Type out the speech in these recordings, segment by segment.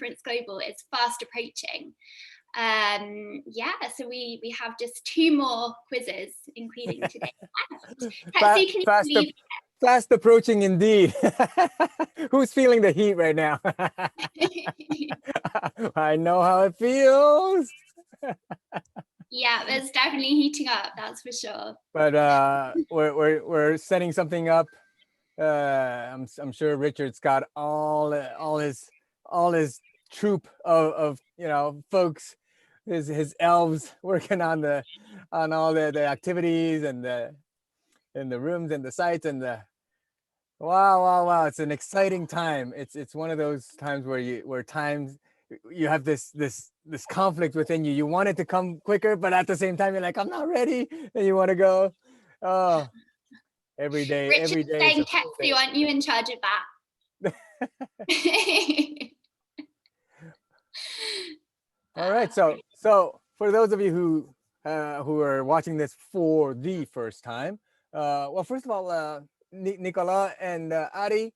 Conference Global is fast approaching. Yeah, so we have just 2 more quizzes, including today. Tetsu, can you believe it? Fast approaching indeed. Who's feeling the heat right now? I know how it feels. Yeah, it's definitely heating up, that's for sure. But we're setting something up. I'm sure Richard's got all his troop of folks, his elves working on all the activities and the rooms and the sites and the wow. It's an exciting time. It's one of those times where you have this conflict within you. You want it to come quicker, but at the same time you're like, I'm not ready, and you want to go. Oh, every day. Richard's saying, Tetsu, aren't you in charge of that? All right. So for those of you who are watching this for the first time, well, first of all, Nicola and Ari,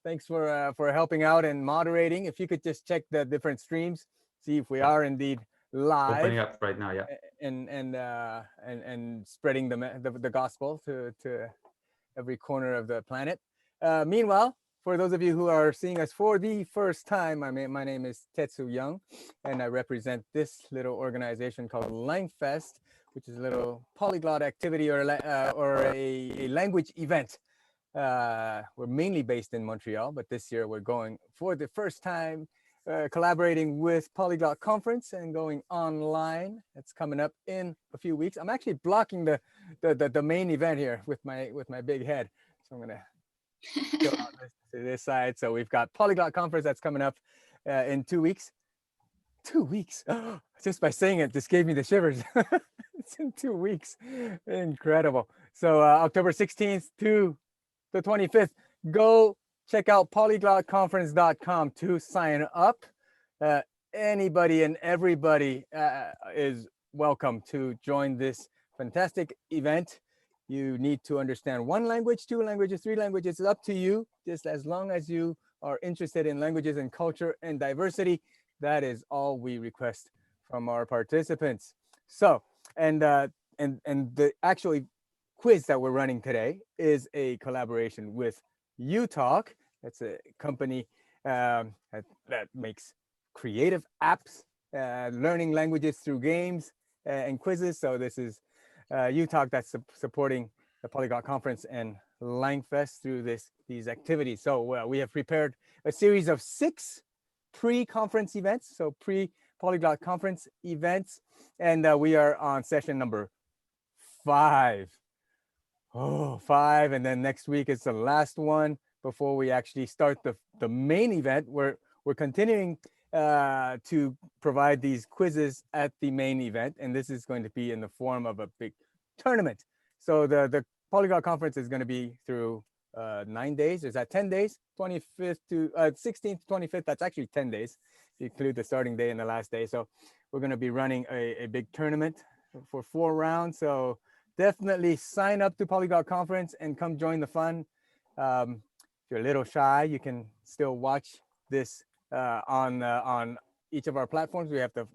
thanks for helping out and moderating. If you could just check the different streams, see if we are indeed live. Opening up right now, yeah. And spreading the gospel to every corner of the planet. Meanwhile, for those of you who are seeing us for the first time, my name is Tetsu Young, and I represent this little organization called LangFest, which is a little polyglot activity or a language event. We're mainly based in Montreal, but this year we're going for the first time, collaborating with Polyglot Conference and going online. It's coming up in a few weeks. I'm actually blocking the main event here with my big head, so I'm gonna go on to this side. So we've got Polyglot Conference that's coming up in 2 weeks. 2 weeks. Just by saying it, this gave me the shivers. It's in 2 weeks. Incredible. So October 16th to the 25th, go check out polyglotconference.com to sign up. Anybody and everybody is welcome to join this fantastic event. You need to understand 1 language, 2 languages, 3 languages. It's up to you. Just as long as you are interested in languages and culture and diversity, that is all we request from our participants. So, and the actual quiz that we're running today is a collaboration with uTalk. That's a company that makes creative apps, learning languages through games and quizzes. So this is uTalk that's supporting the Polyglot Conference and LangFest through these activities. So we have prepared a series of 6 pre-conference events, so pre-Polyglot Conference events, and we are on session number 5. Oh, 5, and then next week is the last one before we actually start the main event. We're continuing to provide these quizzes at the main event, and this is going to be in the form of a big tournament. So the Polyglot Conference is going to be through 9 days. Is that 10 days? 25th to 16th to 25th. That's actually 10 days. You include the starting day and the last day. So we're going to be running a big tournament for 4 rounds. So definitely sign up to Polyglot Conference and come join the fun. If you're a little shy, you can still watch this on each of our platforms. We have the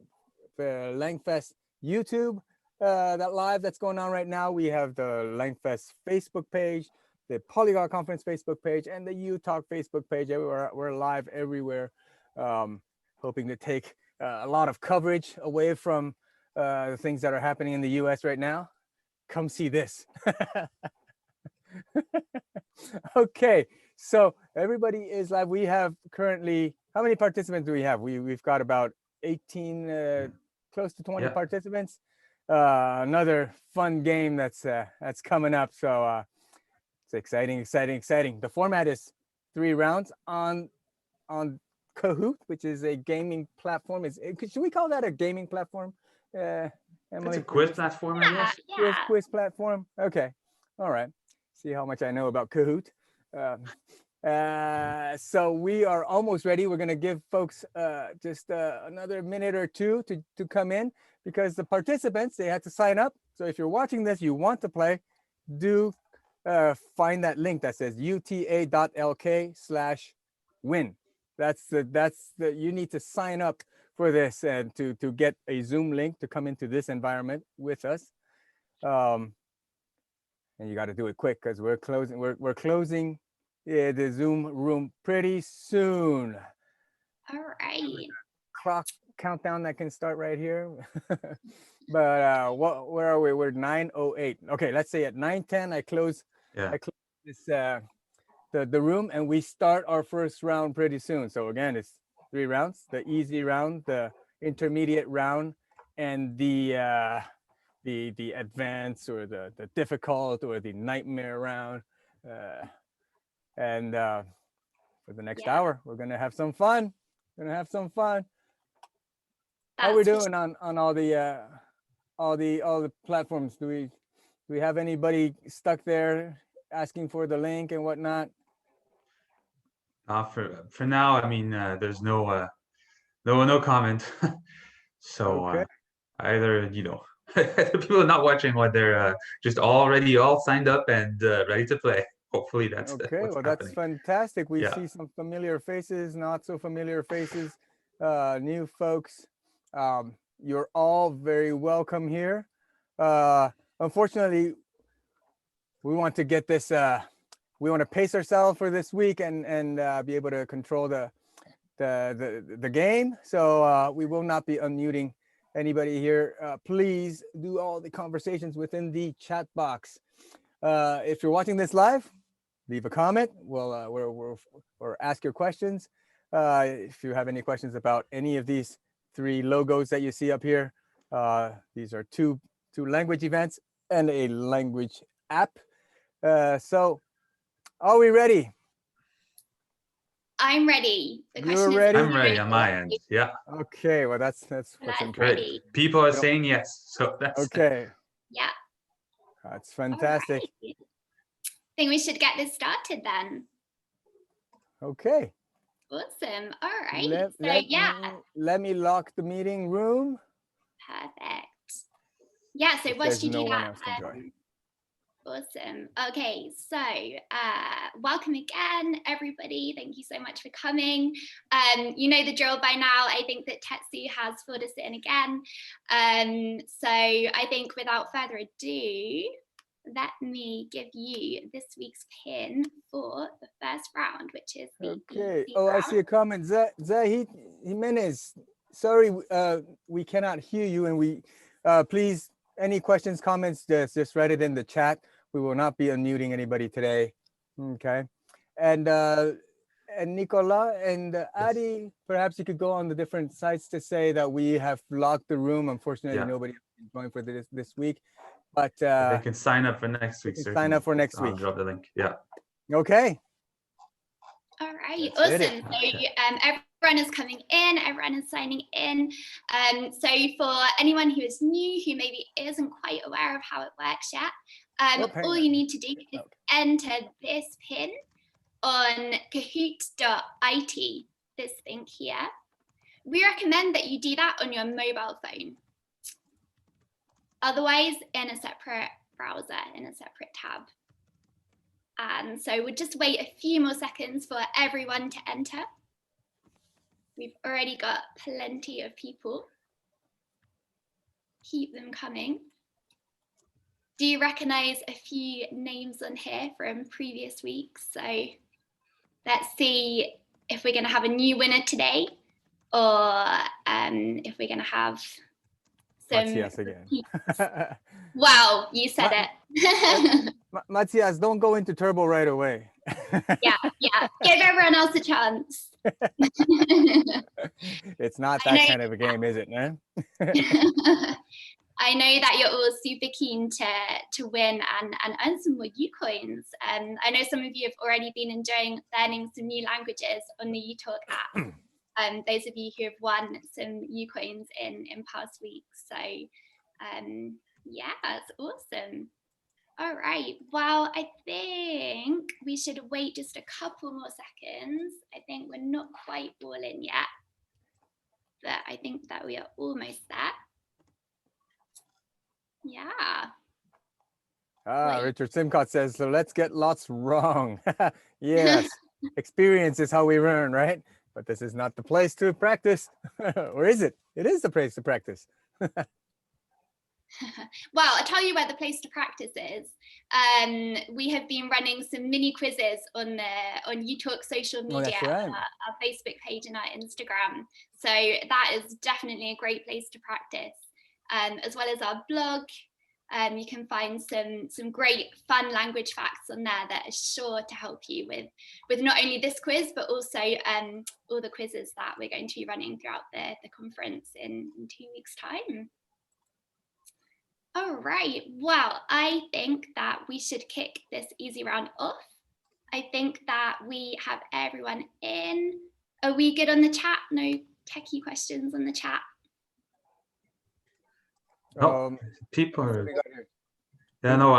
LangFest YouTube that's going on right now. We have the LangFest Facebook page, the Polyglot Conference Facebook page, and the uTalk Facebook page. We're live everywhere, hoping to take a lot of coverage away from the things that are happening in the US right now. Come see this. Okay, so everybody is live. We have currently, how many participants do we have? We've got about 18, close to 20 participants. Another fun game that's coming up. So it's exciting. The format is 3 rounds on Kahoot, which is a gaming platform. Should we call that a gaming platform? Emily? It's a quiz platform, I guess. Yeah. Quiz platform. Okay. All right. See how much I know about Kahoot. So we are almost ready. We're going to give folks just another minute or 2 to come in, because the participants, they had to sign up. So if you're watching this, you want to play, do find that link that says uta.lk/win. you need to sign up for this and to get a Zoom link to come into this environment with us. And you got to do it quick because we're closing the Zoom room pretty soon. All right. Clock countdown that can start right here. But where are we? We're 9:08. Okay, let's say at 9:10 I close this the room, and we start our first round pretty soon. So again, it's 3 rounds: the easy round, the intermediate round, and the advanced or the difficult or the nightmare round. And for the next hour, we're gonna have some fun. How are we doing on all the platforms? Do we have anybody stuck there asking for the link and whatnot? For now, I mean, there's no comment. So okay. Either people are not watching what they're just already all signed up and ready to play. Hopefully that's okay. What's well, happening. That's fantastic. We see some familiar faces, not so familiar faces, new folks. You're all very welcome here. Unfortunately, we want to get this. We want to pace ourselves for this week and be able to control the game. So we will not be unmuting anybody here. Please do all the conversations within the chat box. If you're watching this live, leave a comment. Or ask your questions. If you have any questions about any of these 3 logos that you see up here, these are two language events and a language app. So are we ready? I'm ready. You're ready? I'm ready on my end. Yeah. Okay. Well, that's what's important. Ready. People are saying yes, so that's okay. Yeah. That's fantastic. Right. I think we should get this started then. Okay. Awesome. All right. Let me lock the meeting room. Perfect. Yeah. So once you do that, awesome. Okay, so welcome again, everybody. Thank you so much for coming. You know the drill by now. I think that Tetsu has filled us in again. So I think without further ado, let me give you this week's pin for the first round, which is the easy round. I see a comment. Zahid Jimenez, sorry, we cannot hear you, and we please, any questions, comments, just write it in the chat. We will not be unmuting anybody today. Okay. And Nicola and Adi, perhaps you could go on the different sites to say that we have locked the room. Unfortunately, nobody is going for this week. But they can sign up for next week. Sign up for next week. I'll drop the link. Yeah. Okay. All right. Awesome. So everyone is coming in. Everyone is signing in. So for anyone who is new, who maybe isn't quite aware of how it works yet, all you need to do is enter this pin on kahoot.it, this thing here. We recommend that you do that on your mobile phone. Otherwise, in a separate browser, in a separate tab. And so we'll just wait a few more seconds for everyone to enter. We've already got plenty of people. Keep them coming. Do you recognize a few names on here from previous weeks? So let's see if we're going to have a new winner today, or if we're going to have some. Matthias again. Wow, you said it. Matthias, don't go into turbo right away. Yeah. Give everyone else a chance. It's not that kind of a game, is it, man? I know that you're all super keen to win and earn some more uCoins. I know some of you have already been enjoying learning some new languages on the uTalk app. Those of you who have won some uCoins in past weeks. So yeah, it's awesome. All right, well, I think we should wait just a couple more seconds. I think we're not quite all in yet, but I think that we are almost there. Yeah. Richard Simcott says, so let's get lots wrong. Yes, experience is how we learn, right? but this is not the place to practice. Or is it? It is the place to practice. Well, I'll tell you where the place to practice is. We have been running some mini quizzes on uTalk social media, that's right. our Facebook page and our Instagram. So that is definitely a great place to practice, as well as our blog. You can find some great fun language facts on there that are sure to help you with not only this quiz, but also all the quizzes that we're going to be running throughout the conference in 2 weeks' time. All right, well, I think that we should kick this easy round off. I think that we have everyone in. Are we good on the chat? No techie questions on the chat? People are, yeah, no,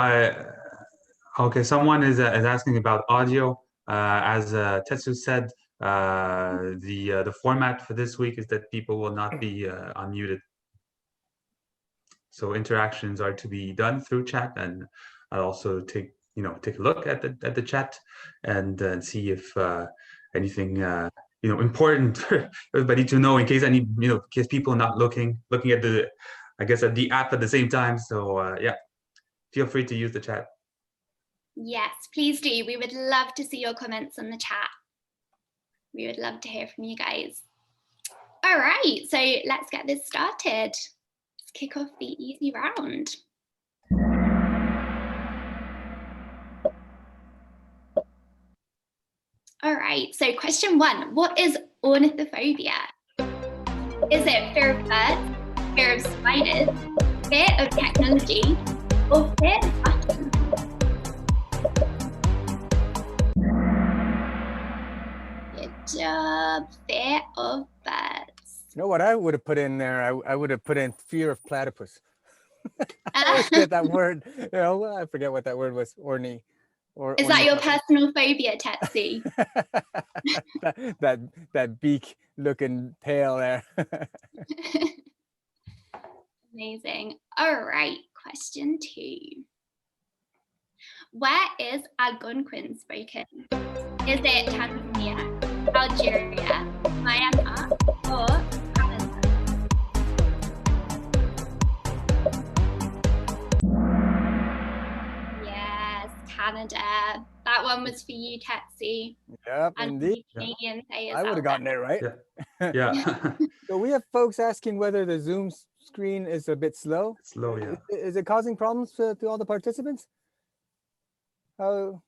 okay, someone is asking about audio. As Tetsu said, the format for this week is that people will not be unmuted. So interactions are to be done through chat, and I'll also take a look at the chat and see if anything important for everybody to know, in case in case people are not looking at the at the app at the same time. So yeah, feel free to use the chat. Yes, please do. We would love to see your comments on the chat. We would love to hear from you guys. All right, so let's get this started. Let's kick off the easy round. All right, so question 1, what is ornithophobia? Is it fear of birds, fear of spiders, fear of technology, or fear of buttons? Good job, fear of birds. You know what I would have put in there? I would have put in fear of platypus. I always get that word. I forget what that word was. Is that your personal phobia, Tetsu? that beak looking tail there. Amazing. All right, question 2. Where is Algonquin spoken? Is it Tanzania, Algeria, Myanmar, or Canada? Yes, Canada. That one was for you, Tetsu. Yep, and indeed. Canadian players I would have gotten it right. Yeah. Yeah. So we have folks asking whether the Zoom screen is a bit slow. Slow, yeah. Is it causing problems to all the participants? How are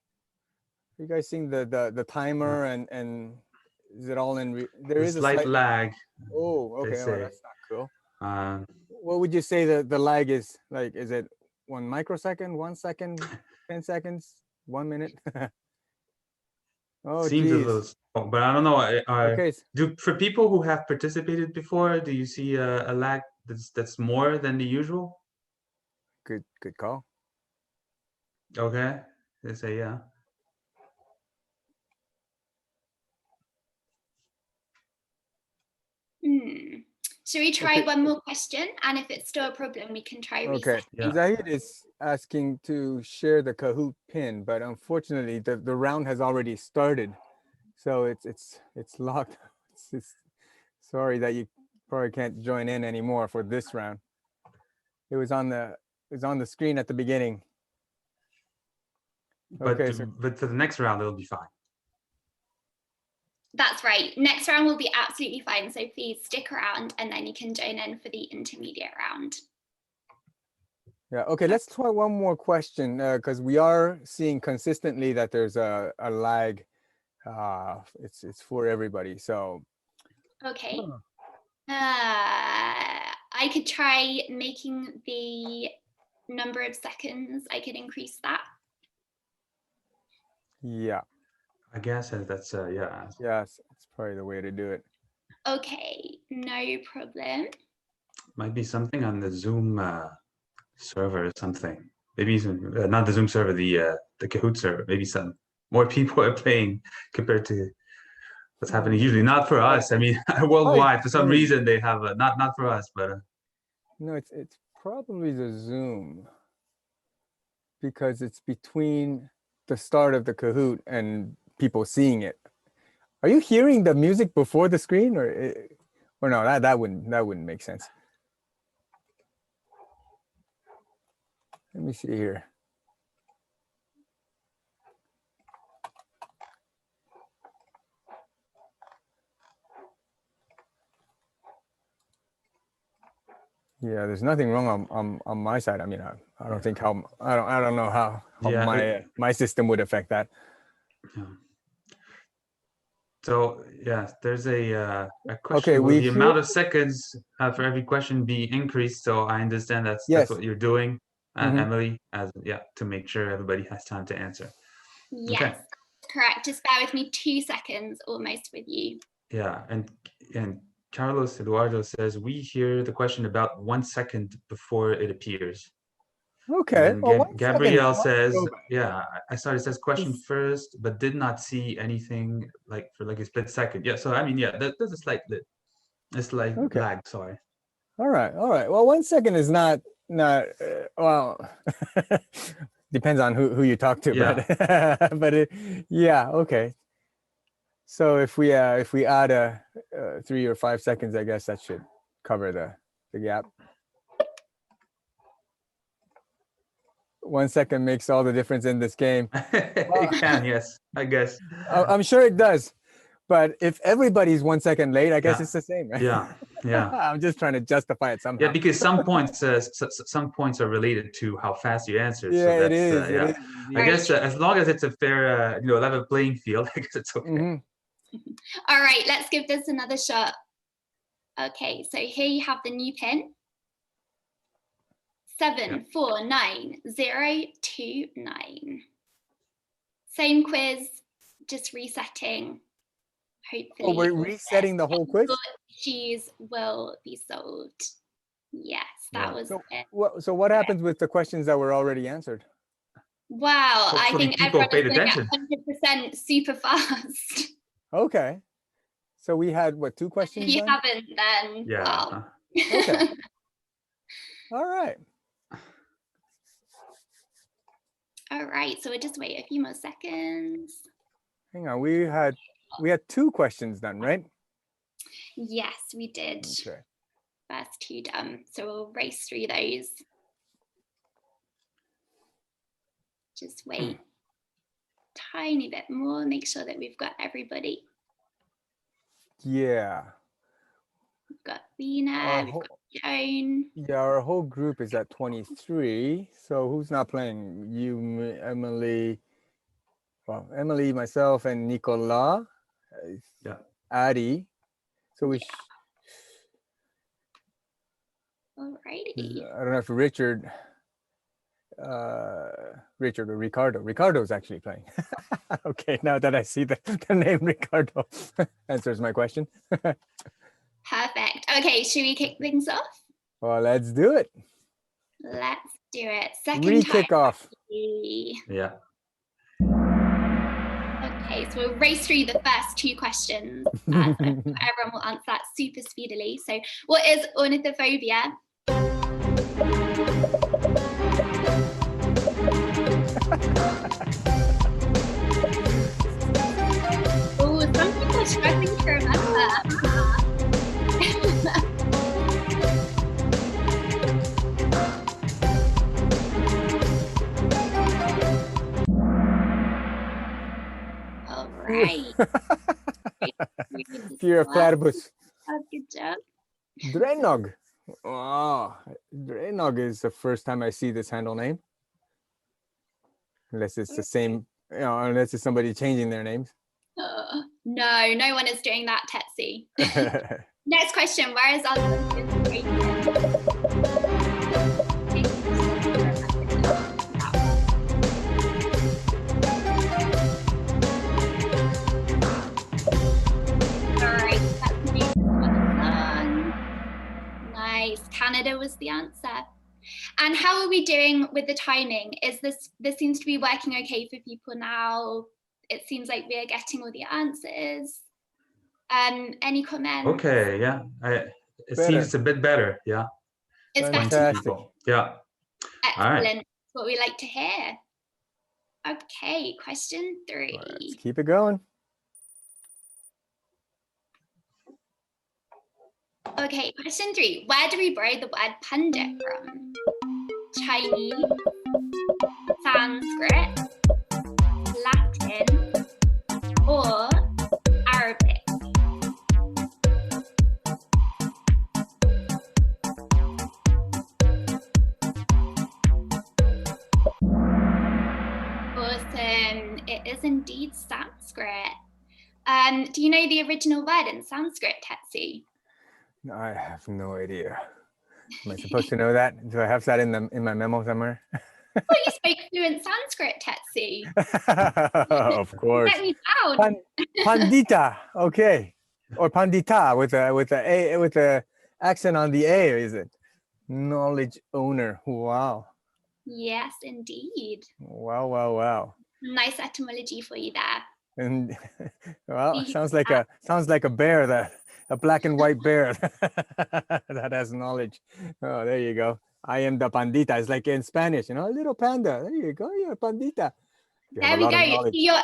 you guys seeing the timer and is it all in? There is a slight lag. Oh, okay. Say. Oh, that's not cool. What would you say the lag is like? Is it 1 microsecond, 1 second, 10 seconds, 1 minute? Oh, seems geez. a little slow, but I don't know. Okay. For people who have participated before, do you see a lag that's more than the usual? Good call. Okay, they say yeah. Should we try one more question? And if it's still a problem, we can try reset. Okay. Yeah. Zahid is asking to share the Kahoot pin, but unfortunately the round has already started. So it's locked. Sorry that you probably can't join in anymore for this round. It was on the screen at the beginning. But for the next round it'll be fine. That's right. Next round will be absolutely fine. So please stick around and then you can join in for the intermediate round. Yeah, okay, let's try one more question because we are seeing consistently that there's a lag. It's for everybody, so. Okay. I could try making the number of seconds. I could increase that. Yeah. I guess that's yeah. Yes, it's probably the way to do it. Okay, no problem. Might be something on the Zoom server or something. Maybe not the Zoom server, the Kahoot server. Maybe some more people are playing compared to what's happening usually. Not for us. I mean, worldwide for some reason they have not for us, but. No, it's probably the Zoom because it's between the start of the Kahoot and people seeing it. Are you hearing the music before the screen, or no? That wouldn't make sense. Let me see here. Yeah, there's nothing wrong on my side. I mean, I don't think how I don't know how Yeah, my system would affect that. Yeah. So yeah, there's a question. Okay, Will we the hear. amount of seconds for every question be increased? So I understand that's Yes. what you're doing, Mhm. Emily, to make sure everybody has time to answer. Yes, Okay. correct. Just bear with me 2 seconds, almost with you. Yeah, and Carlos Eduardo says we hear the question about 1 second before it appears. Okay. And Well, then 1 second. Gabrielle says, Go back. yeah, I saw it says question first, but did not see anything like for like a split second. Yeah, so I mean, yeah, there's a slight Okay. lag. Sorry. All right. Well, 1 second is not well. Depends on who you talk to, Yeah. but yeah, okay. So if we add 3 or 5 seconds, I guess that should cover the gap. 1 second makes all the difference in this game. It can, yes, I guess. I'm sure it does. But if everybody's 1 second late, I guess Yeah. it's the same, right? Yeah. I'm just trying to justify it somehow. Yeah, because some points are related to how fast you answer. Yeah, so that's, it is. yeah. It is. I guess as long as it's a fair, level playing field, I guess it's okay. Mm-hmm. All right, let's give this another shot. Okay, so here you have the new pin. 749029. Same quiz, just resetting. Hopefully. Oh, we're resetting the whole quiz? Issues will be solved. Yes, that was it. So what happens with the questions that were already answered? Wow, Hopefully I think people everyone paid is going at 100% super fast. Okay. So we had, what, 2 questions? If you done? haven't, then Yeah. wow. Okay. All right. All right, so we'll just wait a few more seconds. Hang on, we had 2 questions done, right? Yes, we did. Okay. First 2 done. So we'll race through those. Just wait tiny bit more, make sure that we've got everybody. Yeah. We've got Vina, we've got Joan. Yeah, our whole group is at 23. So who's not playing? You, Emily, well, Emily, myself, and Nicola. Yeah. Addie. So we. Alrighty. I don't know if Richard or Ricardo. Ricardo's actually playing. Okay, now that I see the name Ricardo, answers my question. Perfect. Okay, should we kick things off? Well, let's do it. Let's do it. Second Re-kick time. off. Yeah. Okay, so we'll race through the first 2 questions. Everyone will answer that super speedily. So what is ornithophobia? Oh, some people are struggling to remember. All right. Fear of platypus. Oh, good job. Drenog. Oh, Drenog is the first time I see this handle name. Unless it's the same, unless it's somebody changing their names. No, no one is doing that, Tetsu. Next question, where is Algonquin located? Nice. Canada was the answer. And how are we doing with the timing? Is this seems to be working okay for people now? It seems like we are getting all the answers. Any comments? Okay, yeah. It seems a bit better, yeah. It's fantastic. better. Yeah. Excellent. All right. That's what we like to hear. Okay, question 3. Let's keep it going. Okay, question 3. Where do we borrow the word pundit from? Chinese, Sanskrit, Latin, or Arabic? Awesome. It is indeed Sanskrit. Do you know the original word in Sanskrit, Tetsu? No, I have no idea. Am I supposed to know that? Do I have that in my memo somewhere? Well, you speak fluent Sanskrit, Tetsu. Of course. Let me down. Pandita, okay, or pandita with a accent on the A, is it? Knowledge owner. Wow. Yes, indeed. Wow. Nice etymology for you there. And well, it sounds like a bear, a black and white bear that has knowledge. Oh, there you go. I am the pandita. It's like in Spanish, a little panda. There you go. You're a pandita. There we go.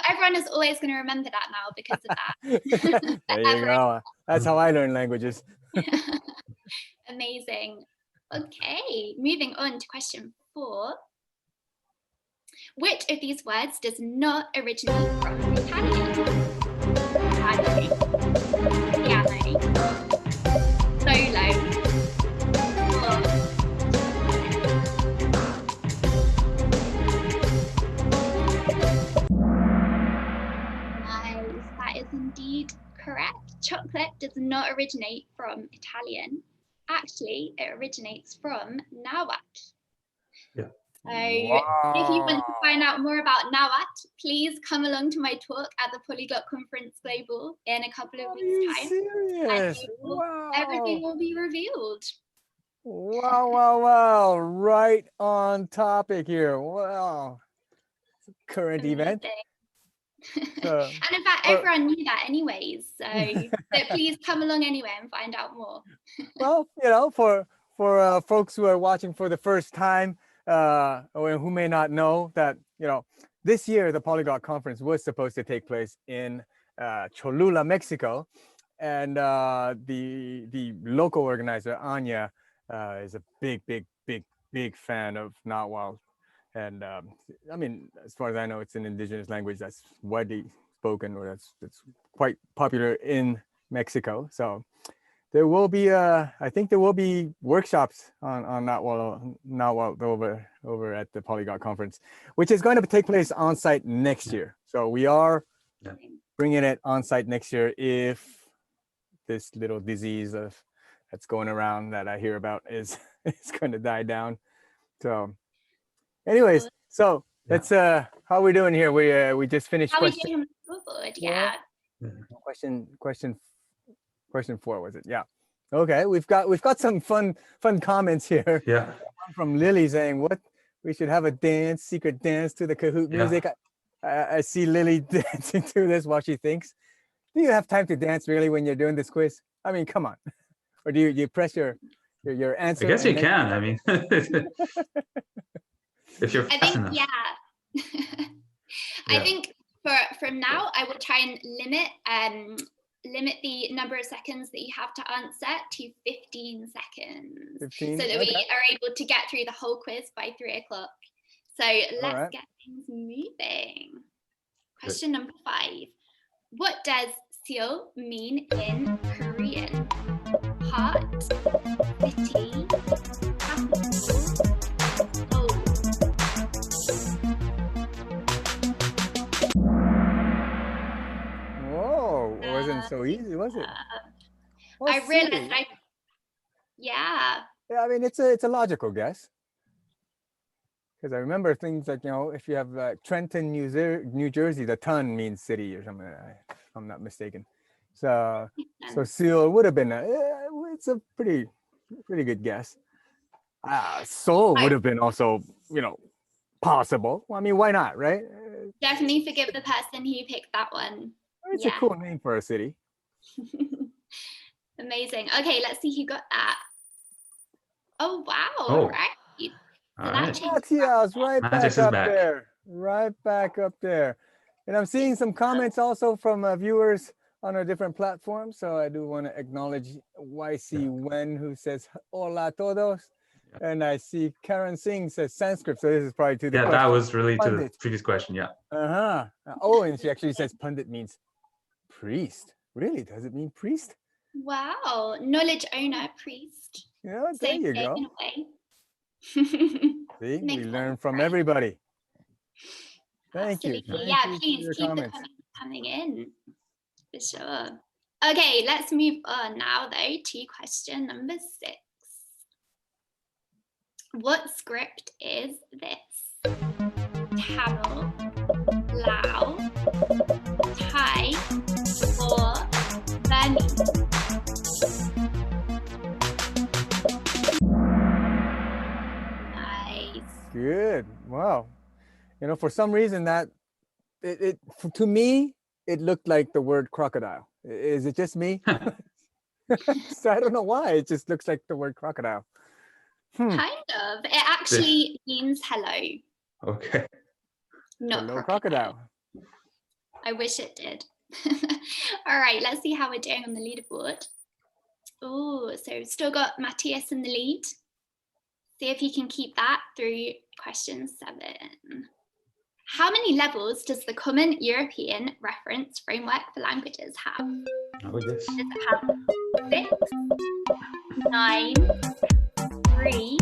Everyone is always going to remember that now because of that. There you go. That's how I learn languages. Amazing. Okay, moving on to question 4. Which of these words does not originate from Italian? Piano, solo, or nice, that is indeed correct. Chocolate does not originate from Italian. Actually, it originates from Nahuatl. Yeah. So if you want to find out more about Nahuatl, please come along to my talk at the Polyglot Conference Global in a couple of weeks' time. Serious? Everything will be revealed. Wow. Right on topic here. Wow. Current event. And in fact, everyone knew that anyways. So please come along anyway and find out more. Well, for folks who are watching for the first time, or who may not know that, this year the Polyglot Conference was supposed to take place in Cholula, Mexico, and the local organizer Anya is a big fan of Nahuatl, and I mean, as far as I know, it's an indigenous language that's widely spoken, or that's quite popular in Mexico. So there will be, I think there will be workshops on Nahuatl over at the Polyglot Conference, which is going to take place on site next year. So we are bringing it on site next year if this little disease that's going around that I hear about is going to die down. So, anyways, so let's how are we doing here? We just finished. How are we doing on the scoreboard? Yeah. Question 4 was it? Yeah. Okay, we've got some fun comments here. Yeah. One from Lily saying what we should have a secret dance to the Kahoot music. I see Lily dancing to this while she thinks. Do you have time to dance really when you're doing this quiz? I mean, come on. Or do you press your answer? I guess you can. I mean, if you're fast enough. I think from now I will try and limit the number of seconds that you have to answer to 15 seconds. 15? So that we are able to get through the whole quiz by 3 o'clock. So let's get things moving. Question number 5. What does Seoul mean in Korean? Heart, city, capital, Seoul. Whoa, it wasn't so easy, was it? I realized yeah, I mean, it's a logical guess. Because I remember things like, if you have Trenton, New Jersey, the ton means city or something, if I'm not mistaken. So Seoul would have been, it's a pretty good guess. Seoul would have been also, possible. Well, I mean, why not, right? Definitely forgive the person who picked that one. It's a cool name for a city. Amazing. Okay, let's see who got that. Oh, wow, right. Matias, right back up there. And I'm seeing some comments also from viewers on our different platforms. So I do want to acknowledge YC Wen, who says hola todos. And I see Karen Singh says Sanskrit. So this is probably to the question. That was related to the Pundit. previous question. Yeah. Oh, and she actually says pundit means priest. Really? Does it mean priest? Wow. Knowledge owner, priest. Yeah, there you go. In a way. See, we learn from everybody. Thank you. Please keep the comments coming in, for sure. Okay, let's move on now, though, to question number 6. What script is this? Tamil, Lao, Thai, or Burmese? Nice. Good. Wow. You know, for some reason that to me, it looked like the word crocodile. Is it just me? So I don't know why. It just looks like the word crocodile. Kind of. It actually means hello. Okay. Not hello, crocodile. I wish it did. All right, let's see how we're doing on the leaderboard. Oh, so we've still got Matthias in the lead. See if he can keep that through question 7. How many levels does the Common European Reference Framework for Languages have? Oh, yes. Does it have 6, 9, 3,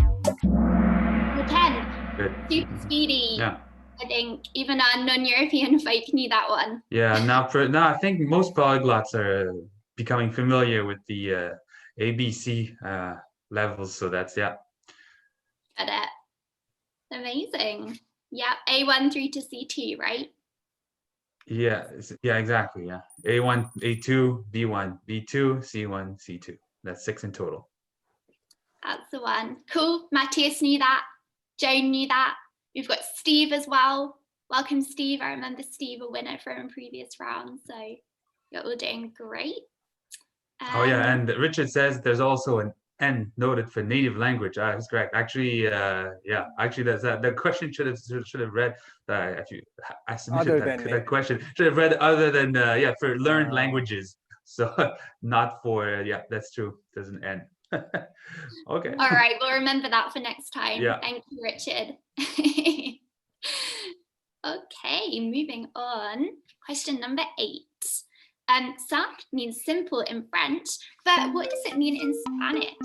or 10? Good. Super speedy. Yeah. I think even our non-European folk knew that one. Yeah. Now I think most polyglots are becoming familiar with the ABC levels. So that's Got it. Amazing. Yeah, A1 through to C2, right? Yeah, exactly. Yeah, A1, A2, B1, B2, C1, C2. That's 6 in total. That's the one. Cool. Matthias knew that. Joan knew that. We've got Steve as well. Welcome, Steve. I remember Steve, a winner from previous rounds. So you're all doing great. Oh yeah, and Richard says there's also an N noted for native language. That's correct. Actually, actually, that's the question should have read. I submitted that question. Should have read other than for learned languages. So not for that's true. There's an N. Okay. All right, we'll remember that for next time. Yeah. Thank you, Richard. Okay, moving on. Question number 8. Simple means simple in French, but what does it mean in Spanish?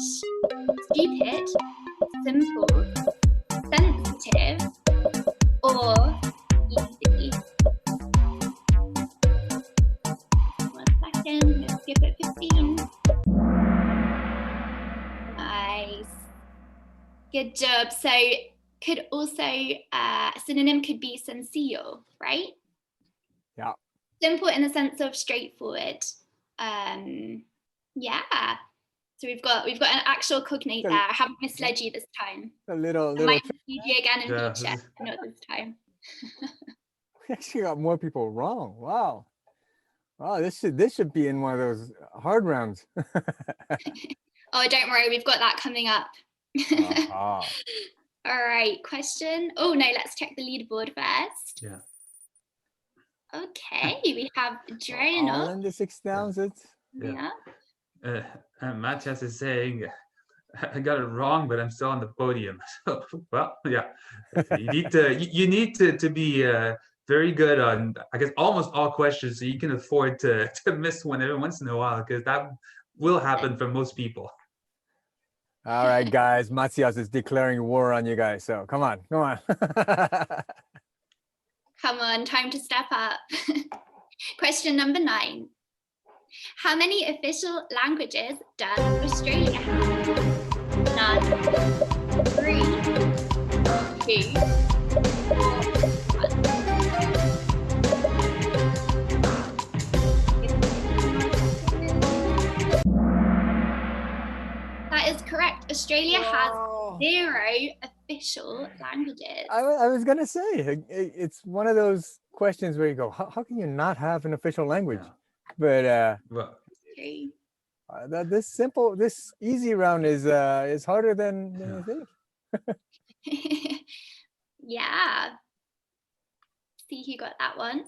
Stupid, simple, sensitive, or easy? 1 second, let's give it 15. Nice. Good job. So could also, a synonym could be sencillo, right? Yeah. Simple in the sense of straightforward. Yeah. So we've got an actual cognate there. I haven't misled you this time. A little. I might mislead you again in future, not this time. We actually got more people wrong. Wow. Wow, this should be in one of those hard rounds. Oh, don't worry, we've got that coming up. Uh-huh. All right, question. Oh no, let's check the leaderboard first. Yeah. Okay, we have Drano. All in the 6,000. Yeah. Matthias is saying, I got it wrong, but I'm still on the podium. So, well, yeah. You need to be very good on, I guess, almost all questions, so you can afford to miss one every once in a while, because that will happen for most people. All right, guys, Matthias is declaring war on you guys. So come on. Come on, time to step up. Question number 9. How many official languages does Australia have? None, 3, 2, 1. That is correct. Australia has 0 official languages. I was gonna say, it's one of those questions where you go, how can you not have an official language? Yeah. But this easy round is harder than you think. Yeah. See who got that one.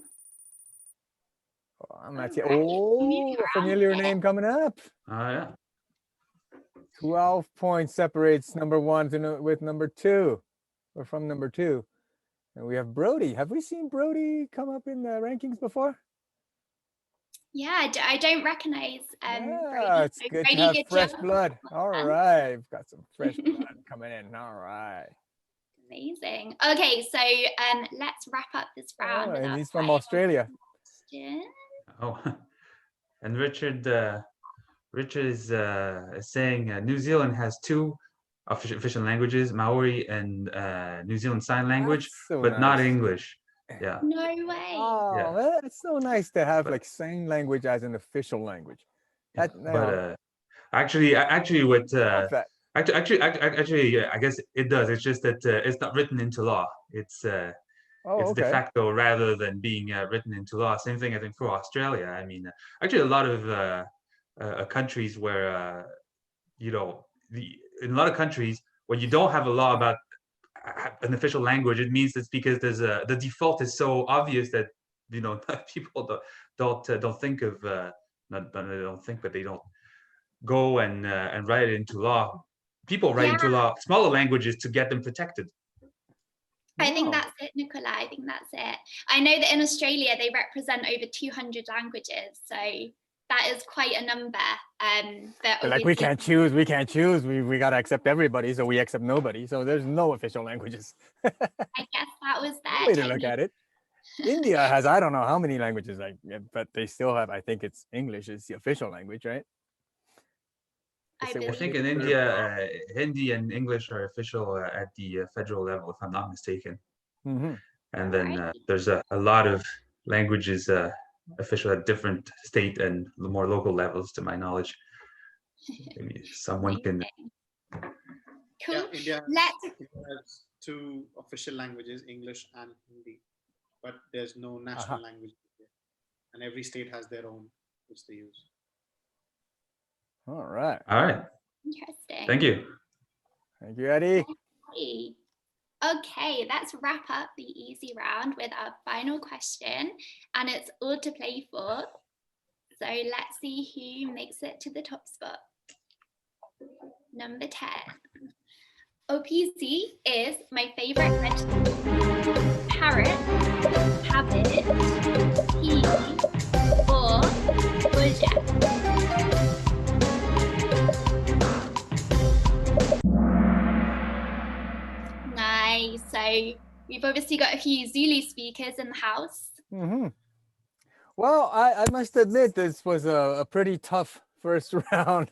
Matthias. Alright, Oh, moving a familiar around here. name coming up. Yeah. 12 points separates number one with number two, or from number two. And we have Brody. Have we seen Brody come up in the rankings before? Yeah, I don't recognize Yeah, Brady. it's So good to Brady, have good fresh job. blood. All Well done. right, we've got some fresh blood coming in. All right. Amazing. Okay, so let's wrap up this round. Oh, with and our he's from final Australia. question. Oh, and Richard is saying New Zealand has two official languages, Maori and New Zealand Sign Language, That's so but not nice. English. Yeah. No way. Oh, Yeah. that's so nice to have But- like sign language as an official language. Yeah, That, you know, but actually, what love that. actually, I guess it does. It's just that it's not written into law. It's Oh, it's de okay. facto rather than being written into law. Same thing, I think, for Australia. I mean, actually, a lot of countries where you know, in a lot of countries when you don't have a law about an official language, it means it's because there's the default is so obvious that you know people don't think of not they don't think, but they don't go and write it into law. People write into law smaller languages to get them protected. I think Wow. that's it, Nicola. I think that's it. I know that in Australia they represent over 200 languages, so that is quite a number. But like we can't choose. We we gotta accept everybody, so we accept nobody. So there's no official languages. I guess that was their Way to look technique. at it. India has I don't know how many languages, like, but they still have. I think it's English is the official language, right? I Say I what- think in India, Hindi and English are official at the federal level, if I'm not mistaken. Mhm. And then Right. there's a lot of languages official at different state and more local levels, to my knowledge. Maybe someone can. Amazing. Cool. Yeah, India Let's has two official languages, English and Hindi, but there's no national language in India. And every state has their own, which they use. All right. All right. interesting. Thank you. Thank you, Eddie. Okay, let's wrap up the easy round with our final question, and it's all to play for. So let's see who makes it to the top spot. Number 10. OPC is my favorite vegetable. Parrot, habit, pea, or courgette. Nice. So we've obviously got a few Zulu speakers in the house. Mm-hmm. Well, I must admit this was a pretty tough first round.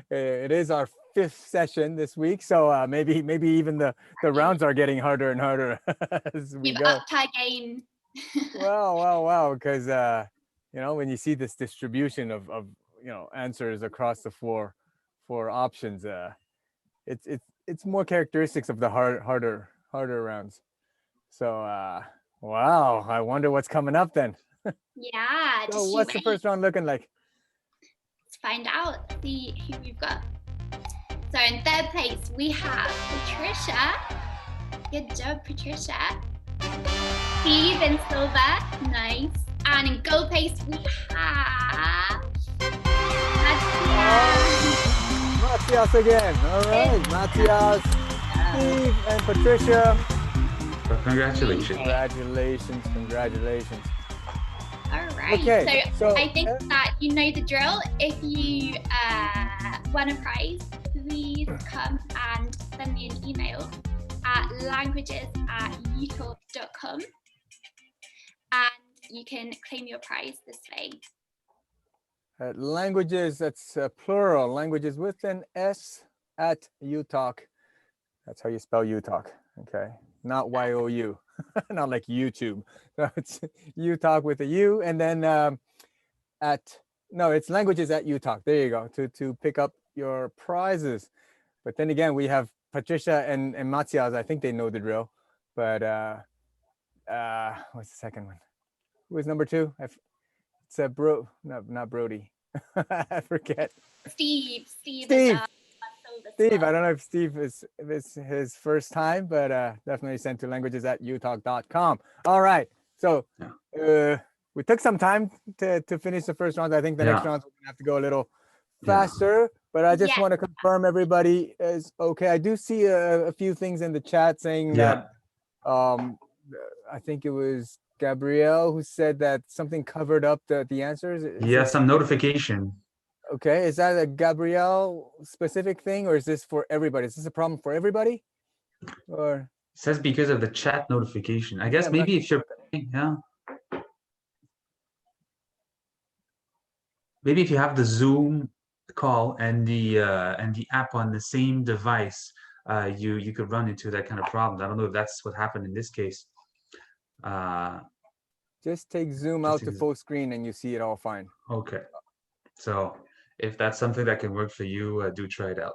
It is our 5th session this week, so maybe even the rounds are getting harder and harder as we We've go. upped our game. Wow, because you know, when you see this distribution of you know, answers across the four options, it's more characteristics of the harder rounds. So wow, I wonder what's coming up then. Yeah, So just what's the first round looking like? Let's find out, see who we've got. So in 3rd place, we have Patricia. Good job, Patricia. Steve in silver, nice. And in gold place, we have Matthias. Matthias again. All right, Matthias, Steve, and Patricia. Well, congratulations. Congratulations. All right, Okay, so I think that you know the drill. If you won a prize, please come and send me an email at languages@utalk.com and you can claim your prize this way. languages, that's plural, languages with an S at uTalk. That's how you spell uTalk, okay? Not Y-O-U, not like YouTube. No, it's uTalk with a U, and then it's languages at uTalk. There you go, to pick up your prizes. But then again, we have Patricia and Matthias. I think they know the drill, but what's the second one? Who is number 2? It's not Brody. I forget. Steve. Steve, I don't know if Steve is his first time, but definitely send to languages@utalk.com. All right. So we took some time to finish the first round. I think the next round we're gonna have to go a little faster, but I just want to confirm everybody is okay. I do see a few things in the chat saying that I think it was Gabrielle who said that something covered up the answers. Some notification. Okay, is that a Gabrielle specific thing, or is this for everybody? Is this a problem for everybody? Or it says because of the chat notification. I guess maybe if you're maybe if you have the Zoom call and the app on the same device, you could run into that kind of problem. I don't know if that's what happened in this case. Just take Zoom out to full screen and you see it all fine. Okay, so if that's something that can work for you, do try it out.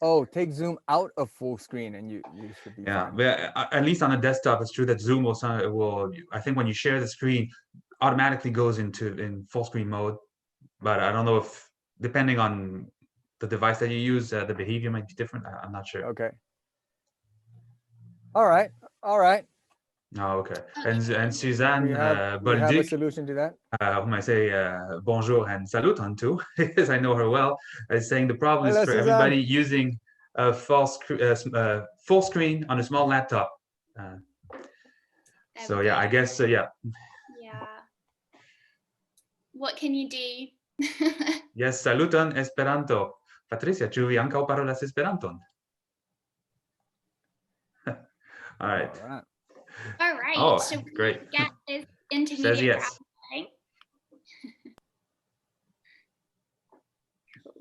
Oh, take Zoom out of full screen and you should be fine. But at least on a desktop, it's true that Zoom will I think when you share the screen, automatically goes in full screen mode. But I don't know if, depending on the device that you use, the behavior might be different. I'm not sure. Okay. All right. Oh, okay. And Suzanne we have a solution to that. Whom I say bonjour and saluton to, because I know her well, is saying the problem is for Suzanne. everybody using a full screen on a small laptop. So yeah, I guess Yeah. What can you do? Yes, saluton Esperanto. Patricia, ĉu vi ankaŭ parolas Esperanton? All right. All right. Oh, Should we great. get this intermediate Says yes. round going? Cool.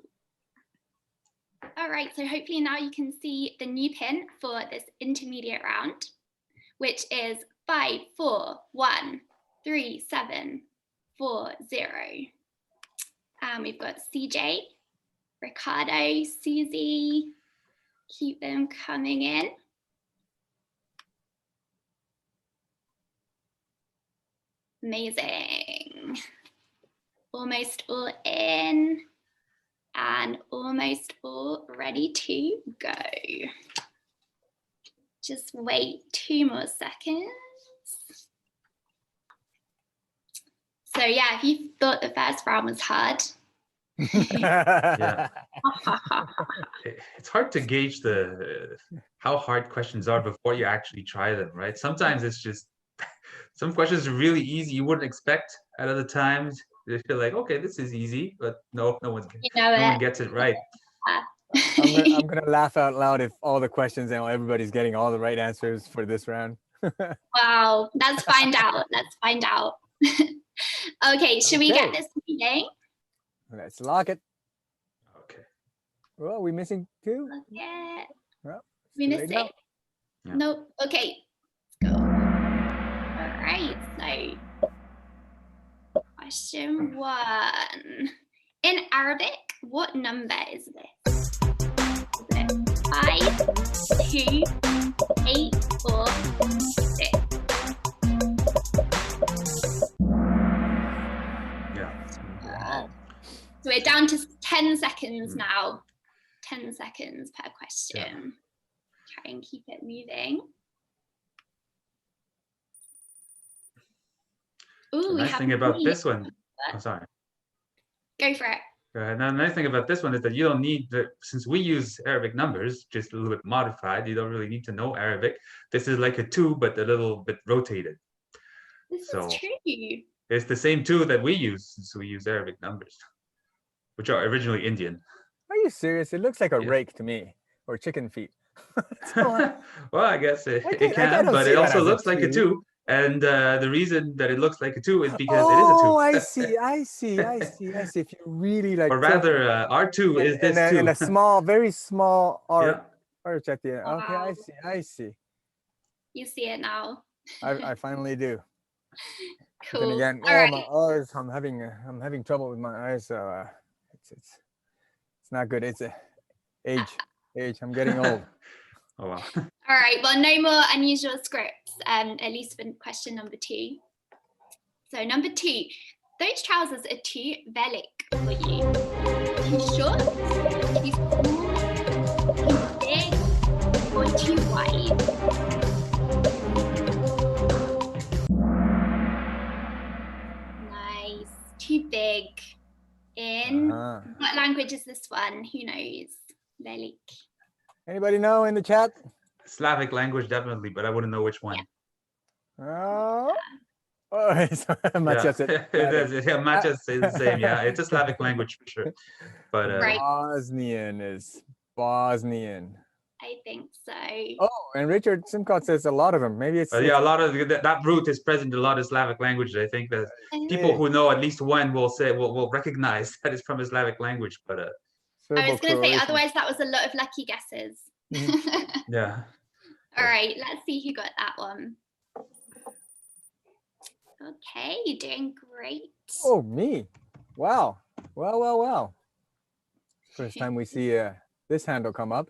All right, so hopefully now you can see the new pin for this intermediate round, which is 5, 4, 1, 3, 7, 4, 0. We've got CJ, Ricardo, Susie. Keep them coming in. Amazing. Almost all in and almost all ready to go. Just wait 2 more seconds. So yeah, if you thought the first round was hard. Yeah. It's hard to gauge how hard questions are before you actually try them, right? Sometimes it's just, some questions are really easy, you wouldn't expect. At other times, you feel like, okay, this is easy, but no one gets it right. I'm gonna laugh out loud if all the questions and everybody's getting all the right answers for this round. Wow, let's find out. Let's find out. Okay, should we get this meeting? Let's lock it. Okay. Well, are we missing 2? Yeah. Well, We missed it. Yeah. Nope. Okay. Let's go. All right. So, question 1. In Arabic, what number is this? Is it 5, 2, 8, or 6? Yeah. So we're down to 10 seconds now. 10 seconds per question. Try and keep it moving. Ooh, The nice thing about this one, I'm sorry. Go for it. Now, the nice thing about this one is that you don't need since we use Arabic numbers, just a little bit modified, you don't really need to know Arabic. This is like a 2, but a little bit rotated. This is true. It's the same 2 that we use since we use Arabic numbers, which are originally Indian. Are you serious? It looks like a rake to me, or chicken feet. Well, I guess it can, but it also looks like a 2. And the reason that it looks like a 2 is because it is a 2. Oh, I see. If you really like, or rather, our 2 is this 2. And a small, very small arch at the end. Okay, Wow. I see. You see it now. I finally do. Cool. Then again, All right. my eyes. I'm having trouble with my eyes. So it's not good. It's age. I'm getting old. Oh wow. All right. Well, no more unusual scripts. At least for question number 2. So number 2, those trousers are too velik for you. Too short, too small, too big, or too wide. 10 language is this one? Who knows? Lelik. Anybody know in the chat? Slavic language, definitely, but I wouldn't know which one. Oh, Matthias said, It is. Yeah, Matthias says the same. Yeah, it's a Slavic language for sure. But Right. Bosnian is Bosnian. I think so. Oh, and Richard Simcott says a lot of them. Maybe it's yeah, a lot of that root is present in a lot of Slavic languages. I think that people who know at least one will say will recognize that it's from a Slavic language. But I was going to say, otherwise that was a lot of lucky guesses. yeah. All right, let's see who got that one. Okay, you're doing great. Oh, me. Wow. Well. First time we see this handle come up.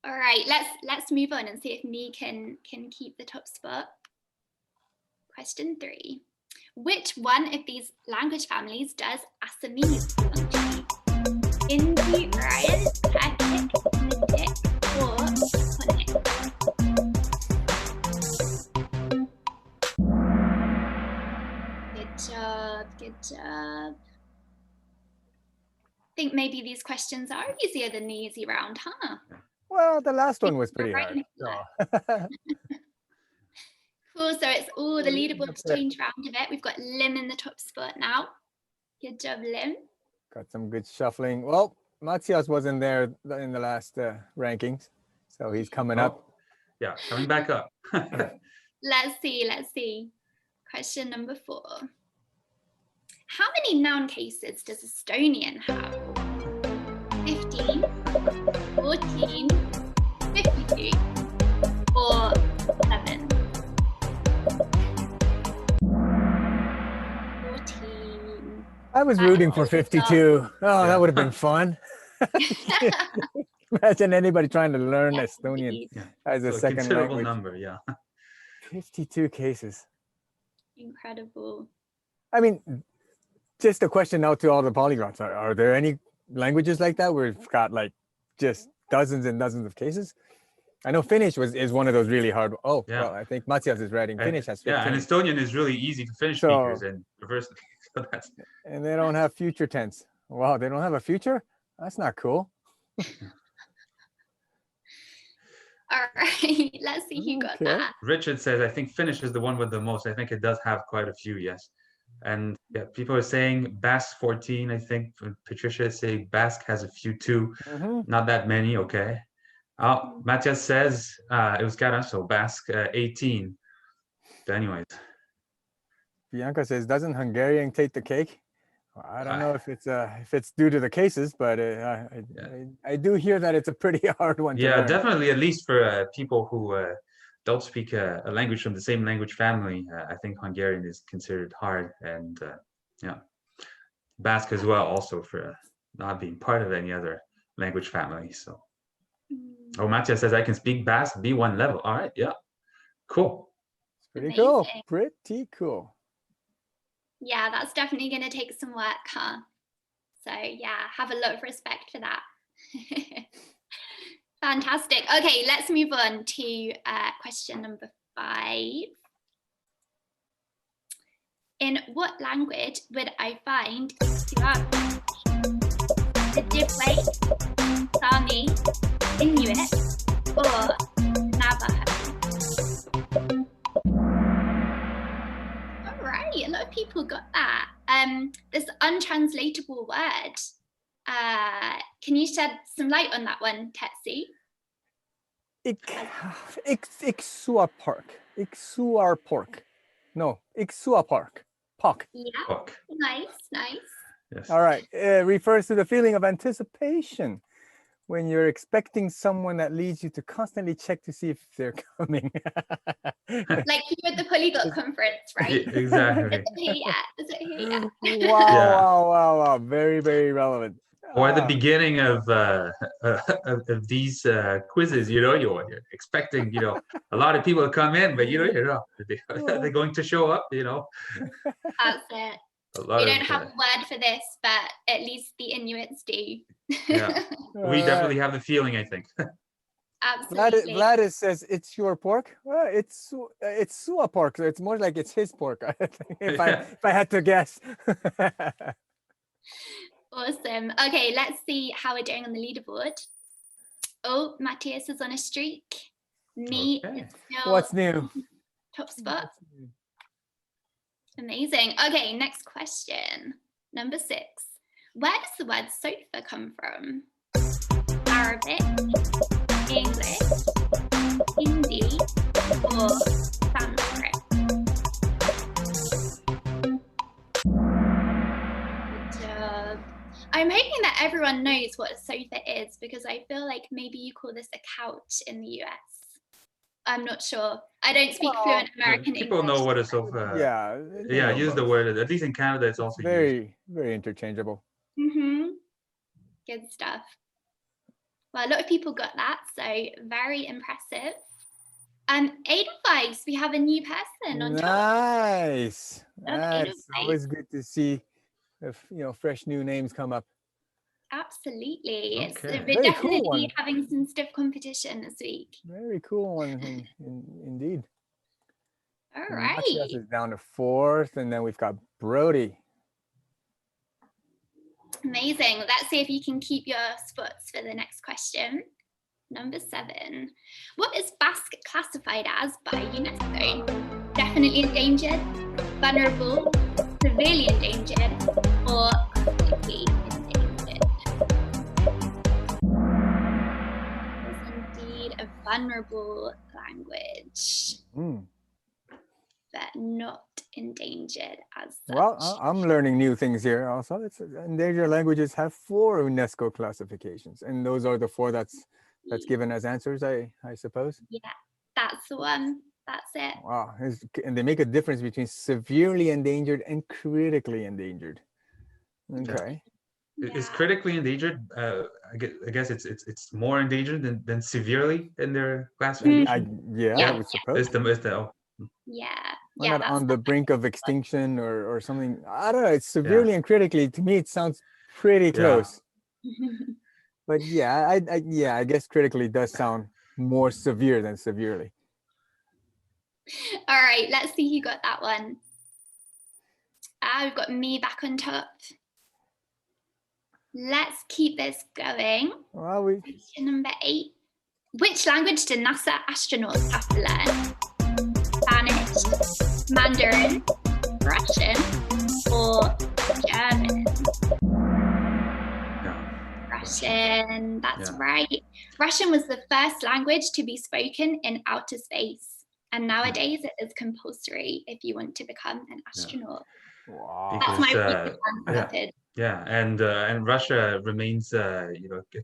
All right, let's move on and see if me can keep the top spot. Question 3. Which one of these language families does Assamese belong to? Hindi, Ryan, Turkic, Pundit, or Pundit? Good job. I think maybe these questions are easier than the easy round, huh? Well, the last one was pretty hard. Cool, so it's all the leaderboard to change around a bit. We've got Lim in the top spot now. Good job, Lim. Got some good shuffling. Well, Matthias wasn't there in the last rankings, so he's coming up. Yeah, coming back up. Let's see. Question number 4. How many noun cases does Estonian have? 15, 14, 52, or 7? 14. I was rooting for 52. Oh, that would have been fun. Imagine anybody trying to learn Estonian as a second considerable language. Number, yeah. 52 cases. Incredible. I mean, just a question now to all the polyglots. Are there any languages like that where we've got like just dozens and dozens of cases? I know Finnish is one of those really hard. Oh, yeah. Well, I think Matthias is writing. Finnish has 15. Yeah, and Estonian is really easy to Finnish speakers and reverse. So that's... And they don't have future tense. Wow, they don't have a future? That's not cool. All right, let's see who got that. Richard says, I think Finnish is the one with the most. I think it does have quite a few, yes. And yeah, people are saying Basque 14, I think. Patricia is saying Basque has a few too. Not that many, okay. Oh, Matthias says it was Cara, so Basque 18. But anyways. Bianca says, doesn't Hungarian take the cake? Well, I don't know if it's due to the cases, but I do hear that it's a pretty hard one to learn. Definitely, at least for people who don't speak a language from the same language family. I think Hungarian is considered hard, and Basque as well, also for not being part of any other language family. So, oh, Matthias says I can speak Basque B1 level. All right, yeah, cool. It's pretty cool. Pretty cool. Yeah, that's definitely going to take some work, huh? So yeah, have a lot of respect for that. Fantastic. Okay, let's move on to question number 5. In what language would I find Ojibwe, Sami, Inuit, or Navajo? All right, a lot of people got that. This untranslatable word. Can you shed some light on that one, Tetsu? Iktswarpok. No, iktswarpok. Yeah, nice. Yes. All right, refers to the feeling of anticipation when you're expecting someone that leads you to constantly check to see if they're coming. Like here at the Polyglot Conference, right? Exactly. Is it here yet? Wow. Very, very relevant. Or the beginning of these quizzes, you're expecting, a lot of people to come in, but they're going to show up, That's it. We don't have a word for this, but at least the Inuits do. Yeah, we definitely have the feeling, I think. Absolutely. Vladis says it's your pork. Well, it's Sua pork. So it's more like it's his pork. if I had to guess. Awesome. Okay, let's see how we're doing on the leaderboard. Oh, Matthias is on a streak. Me Okay. is still What's new? top spot. Amazing. Okay, next question. Number 6. Where does the word sofa come from? Arabic, English, Hindi, or Sanskrit? Good job. I'm hoping that everyone knows what a sofa is because I feel like maybe you call this a couch in the US. I'm not sure. I don't speak fluent American People English. know what a sofa. Yeah. Use the word. At least in Canada, it's also used. Very interchangeable. Good stuff. Well, a lot of people got that, so very impressive. Edelweiss, we have a new person on top. Nice. Okay, That's always good to see if fresh new names come up. Absolutely. Okay. We're Very cool definitely one. having some stiff competition this week. Very cool one indeed. All And right. Matthias is down to 4th, and then we've got Brody. Amazing. Let's see if you can keep your spots for the next question. Number 7. What is Basque classified as by UNESCO? Definitely endangered, vulnerable, severely endangered, or critically endangered? It is indeed a vulnerable language, but not endangered as such. Well, I'm learning new things here also. Endangered languages have 4 UNESCO classifications, and those are the 4 that's given as answers, I suppose. Yeah, that's the one. That's it. Wow. And they make a difference between severely endangered and critically endangered. Okay. Is critically endangered? I guess it's more endangered than severely in their classification. I would suppose. Yeah. Why not on the brink of extinction or something? I don't know. It's severely and critically. To me, it sounds pretty close. But I guess critically does sound more severe than severely. All right, let's see who got that one. We've got me back on top. Let's keep this going. Well, Question number 8. Which language do NASA astronauts have to learn? Spanish, Mandarin, Russian, or German? Russian, that's right. Russian was the first language to be spoken in outer space. And nowadays it is compulsory if you want to become an astronaut. Wow. That's my method. Yeah, and Russia remains a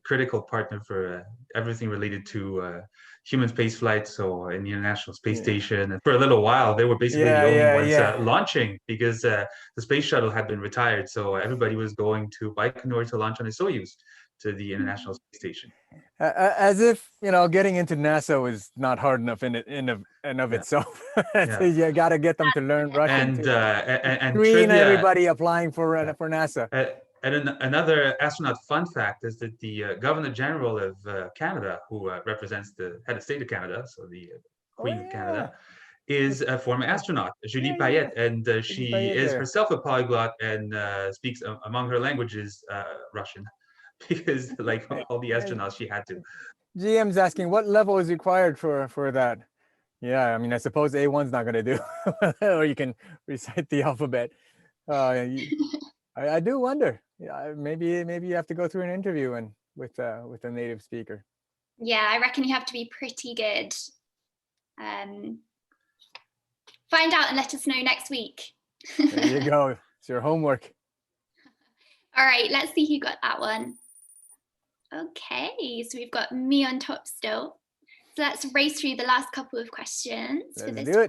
critical partner for everything related to human space flight. So in the International Space Station, and for a little while they were basically the only ones launching because the space shuttle had been retired. So everybody was going to Baikonur to launch on a Soyuz to the International Space Station. As if getting into NASA was not hard enough in and of itself. You got to get them to learn Russian and screen trivia, everybody applying for NASA. And another astronaut fun fact is that the Governor General of Canada, who represents the head of state of Canada, so the Queen of Canada, is a former astronaut, Julie Payette, and she is herself a polyglot and speaks among her languages Russian. Because like all the astronauts, she had to. GM's asking what level is required for that. Yeah, I mean, I suppose A1's not going to do, or you can recite the alphabet. I do wonder. Yeah, maybe you have to go through an interview and with a native speaker. Yeah, I reckon you have to be pretty good. Find out and let us know next week. There you go. It's your homework. All right, let's see who got that one. Okay, so we've got me on top still. So let's race through the last couple of questions for this round.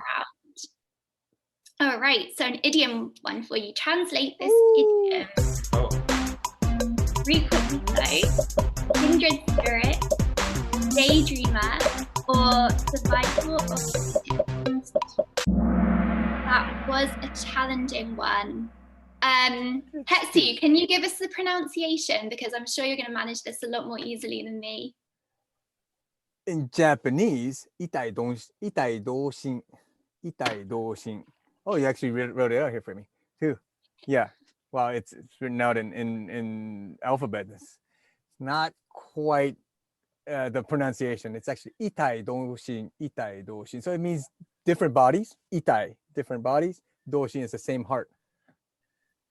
All right, so an idiom one for you. Translate this idiom. Frequently so, kindred spirit, daydreamer, or survival of the fittest. That was a challenging one. Hetsu, can you give us the pronunciation? Because I'm sure you're going to manage this a lot more easily than me. In Japanese, itai doshin. Oh, you actually wrote it out here for me too. Yeah. well, it's written out in alphabet. It's not quite the pronunciation. It's actually itai doshin. So it means different bodies. Itai, different bodies. Doshin is the same heart.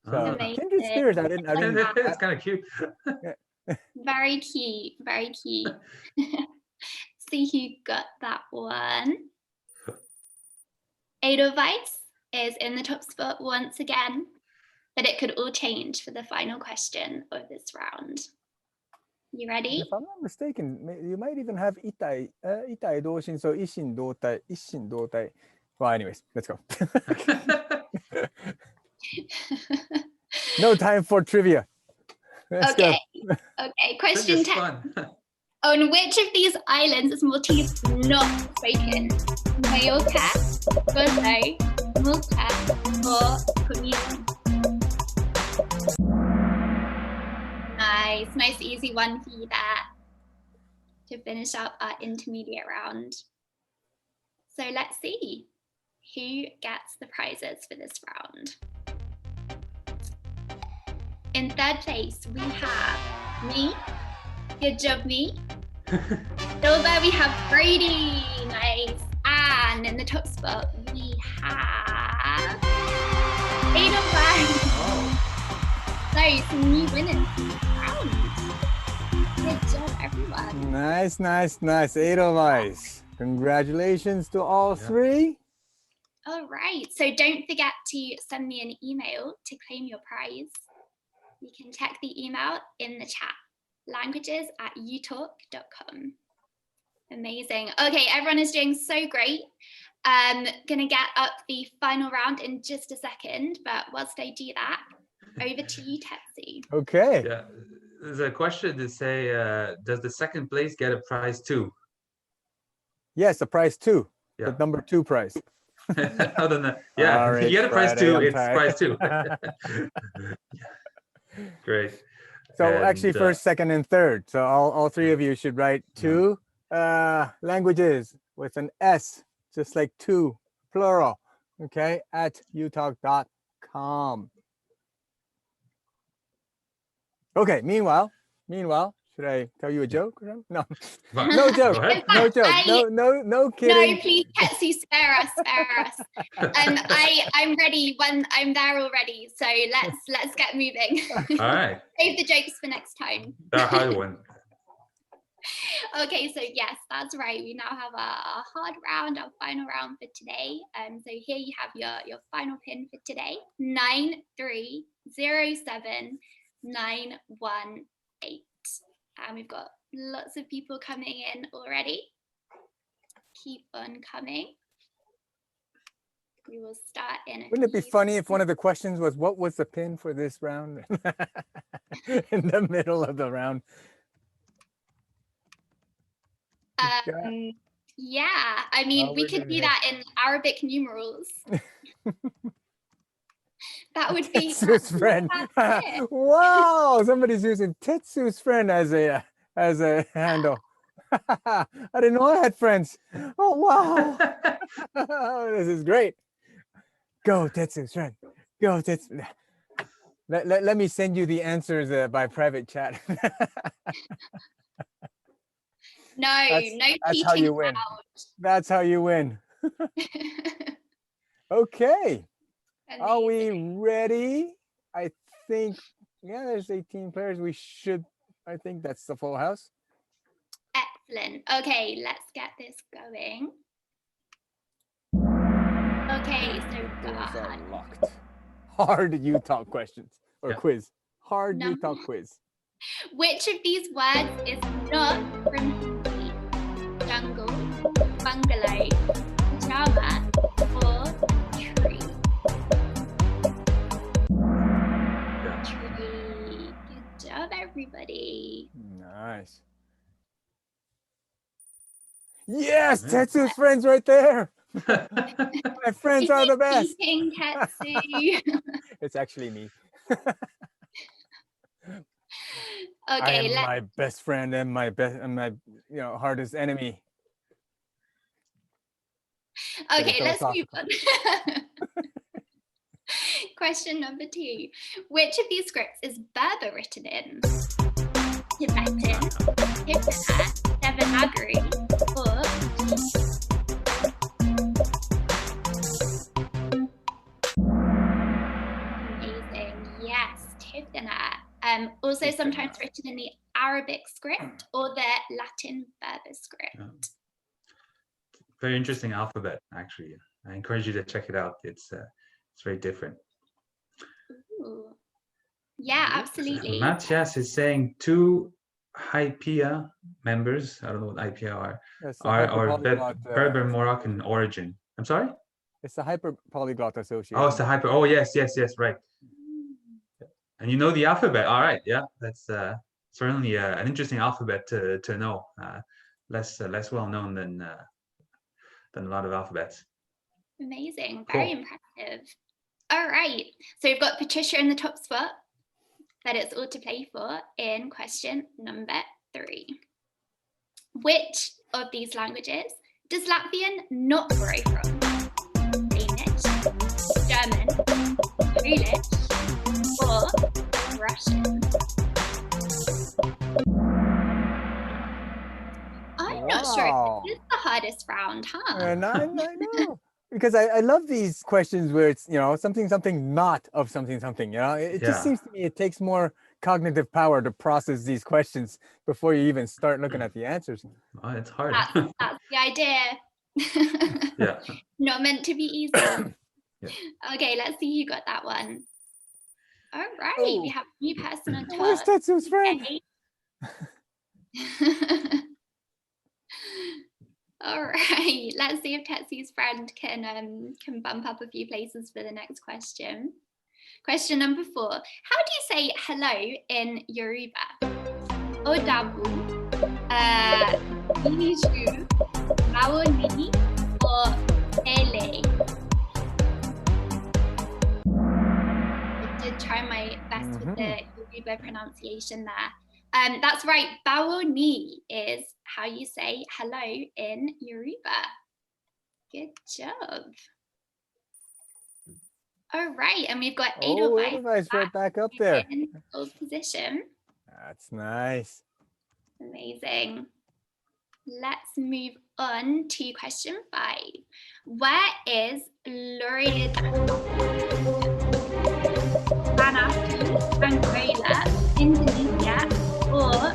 So kindred spirits. I didn't. It's kind of cute. Very cute. Very cute. See who got that one. Edelweiss is in the top spot once again, but it could all change for the final question of this round. You ready? If I'm not mistaken, you might even have itai doshin, so ishin dotai. Well, anyways, let's go. No time for trivia. Let's go. Okay. Question 10. Fun. On which of these islands is Maltese not spoken? Majorca, Gozo, Malta, or Comune? Nice easy one for you there to finish up our intermediate round. So let's see who gets the prizes for this round. In third place, we have me. Good job, me. Silver, we have Brady. Nice. And in the top spot, we have Edelweiss. So some new winners this round. Good job, everyone. Nice. Edelweiss. Congratulations to all three. All right. So don't forget to send me an email to claim your prize. You can check the email in the chat. languages@utalk.com. Amazing. Okay, everyone is doing so great. Gonna get up the final round in just a second, but whilst I do that, over to you, Tetsu. Okay. Yeah, there's a question to say, does the second place get a prize too? Yes, a prize too. Yeah. The number 2 prize. I don't know. Yeah, All right, if you get a prize Friday, too, I'm it's tired. prize two. Great. So And, actually first, second, and third. So all three of you should write to languages with an S, just like two, plural, okay, at utalk.com. Okay, meanwhile, should I tell you a joke or something? No, no joke, no joke, no kidding. No, please, Tetsu, spare us. I'm ready when I'm there already. So let's get moving. All right. Save the jokes for next time. The hard one. Okay, so yes, that's right. We now have our hard round, our final round for today. So here you have your final pin for today: 9307918. And we've got lots of people coming in already. Keep on coming. We will start in. Wouldn't it be funny if one of the questions was, what was the pin for this round? In the middle of the round. Yeah, I mean, we could do that in Arabic numerals. That would be Tetsu's friend. Wow, somebody's using Tetsu's friend as a handle. I didn't know I had friends. Oh wow. This is great. Go Tetsu's friend. Go Tetsu. Let me send you the answers by private chat. No, that's how you win. That's how you win. Okay. Amazing. Are we ready? I think, yeah, there's 18 players. I think that's the full house. Excellent. Okay, let's get this going. Okay, so Doors are locked. Hard uTalk questions or quiz. Hard uTalk quiz. Which of these words is not from Hindi? Jungle, bungalow, pajama, or tree? Tree. Good job, everybody. Nice. Yes, Tetsu's friends right there. My friends are the best. Tetsu? It's actually me. Okay, my best friend and my hardest enemy. Okay, let's move on. Question number 2. Which of these scripts is Berber written in? Tibetan, Tibetan, Devanagari, or amazing. Yes, Tibetan. Also sometimes written in the Arabic script or the Latin Berber script. Yeah. Very interesting alphabet, actually. I encourage you to check it out. It's very different. Ooh. Yeah, absolutely. Matthias is saying 2 Hypia members, I don't know what Hypia are, Yes, the are Hyper-Polyglot, Berber Moroccan origin. I'm sorry? It's the Hyper-Polyglot Association. Oh, it's the hyper. Oh, yes, right. And you know the alphabet. All right, yeah, that's certainly an interesting alphabet to know. Less well known than a lot of alphabets. Amazing, very impressive. All right, so we've got Patricia in the top spot. That it's all to play for in question number 3. Which of these languages does Latvian not borrow from? Danish, German, Polish, or Russian? I'm not sure if this is the hardest round, huh? And I know. Because I love these questions where it's, something not of something, it just seems to me it takes more cognitive power to process these questions before you even start looking at the answers. Oh, it's hard. That's the idea. Yeah. Not meant to be easy. Yeah. Okay, let's see who got that one. All right, we have a new person on top. Where's Tetsu's friend? Okay. All right, let's see if Tetsu's friend can bump up a few places for the next question. Question number 4. How do you say hello in Yoruba? Odabu, Bonjour, Bawoni, or Ele? I did try my best with the Yoruba pronunciation there. That's right, Bawoni is how you say hello in Yoruba. Good job. All right, and we've got Edelweiss right back up there. In old position. That's nice. Amazing. Let's move on to question 5. Where is Laureate Vanuatu, Angola, Indonesia, or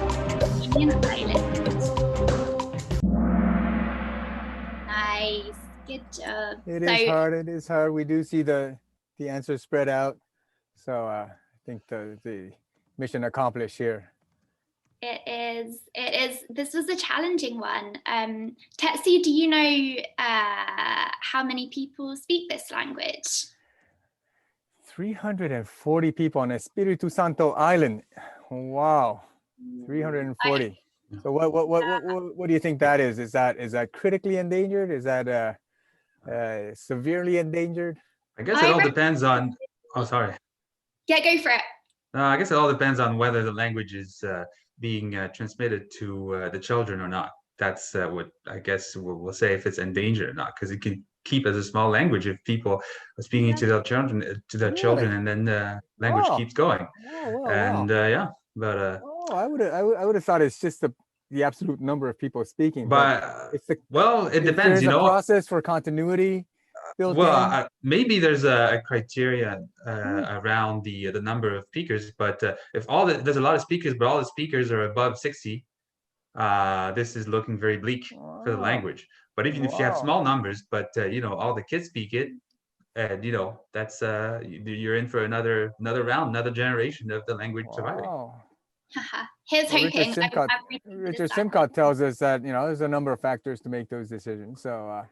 Union Islands? Nice, good job. It is hard. We do see the answers spread out. So I think the mission accomplished here. It is. This was a challenging one. Tetsu, do you know how many people speak this language? 340 people on Espiritu Santo Island. Wow, 340. So what do you think that is? Is that critically endangered? Is that severely endangered? I guess it all depends on. Oh, sorry. Yeah, go for it. I guess it all depends on whether the language is being transmitted to the children or not. That's what I guess we'll say if it's endangered or not, because it can keep as a small language if people are speaking to their children, and then the language keeps going. But I would have thought it's just the absolute number of people speaking. But it's it depends. There's a process for continuity. Maybe there's a criteria around the number of speakers, but if there's a lot of speakers, but all the speakers are above 60, this is looking very bleak for the language. But even if you have small numbers, but all the kids speak it, and that's you're in for another round, another generation of the language surviving. Here's hoping. Richard Simcott tells us that there's a number of factors to make those decisions. So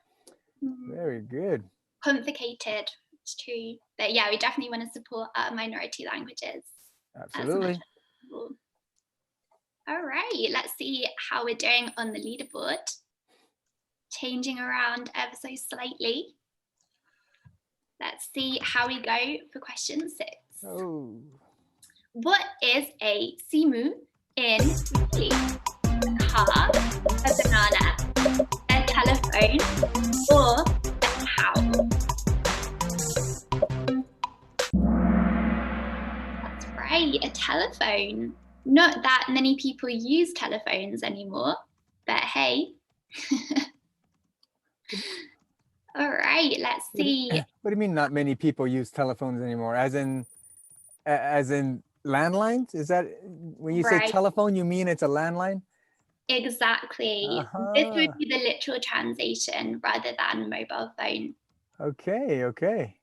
very good. Complicated, it's true. But yeah, we definitely want to support our minority languages. Absolutely. All right, let's see how we're doing on the leaderboard. Changing around ever so slightly. Let's see how we go for question 6. Oh. What is a simu in Swahili? A car, a banana, a telephone, or a cow? telephone. Not that many people use telephones anymore, but hey. All right, let's see. What do you mean not many people use telephones anymore? As in landlines? Is that when you say Right. telephone, you mean it's a landline? Exactly. This would be the literal translation rather than mobile phone. Okay, okay.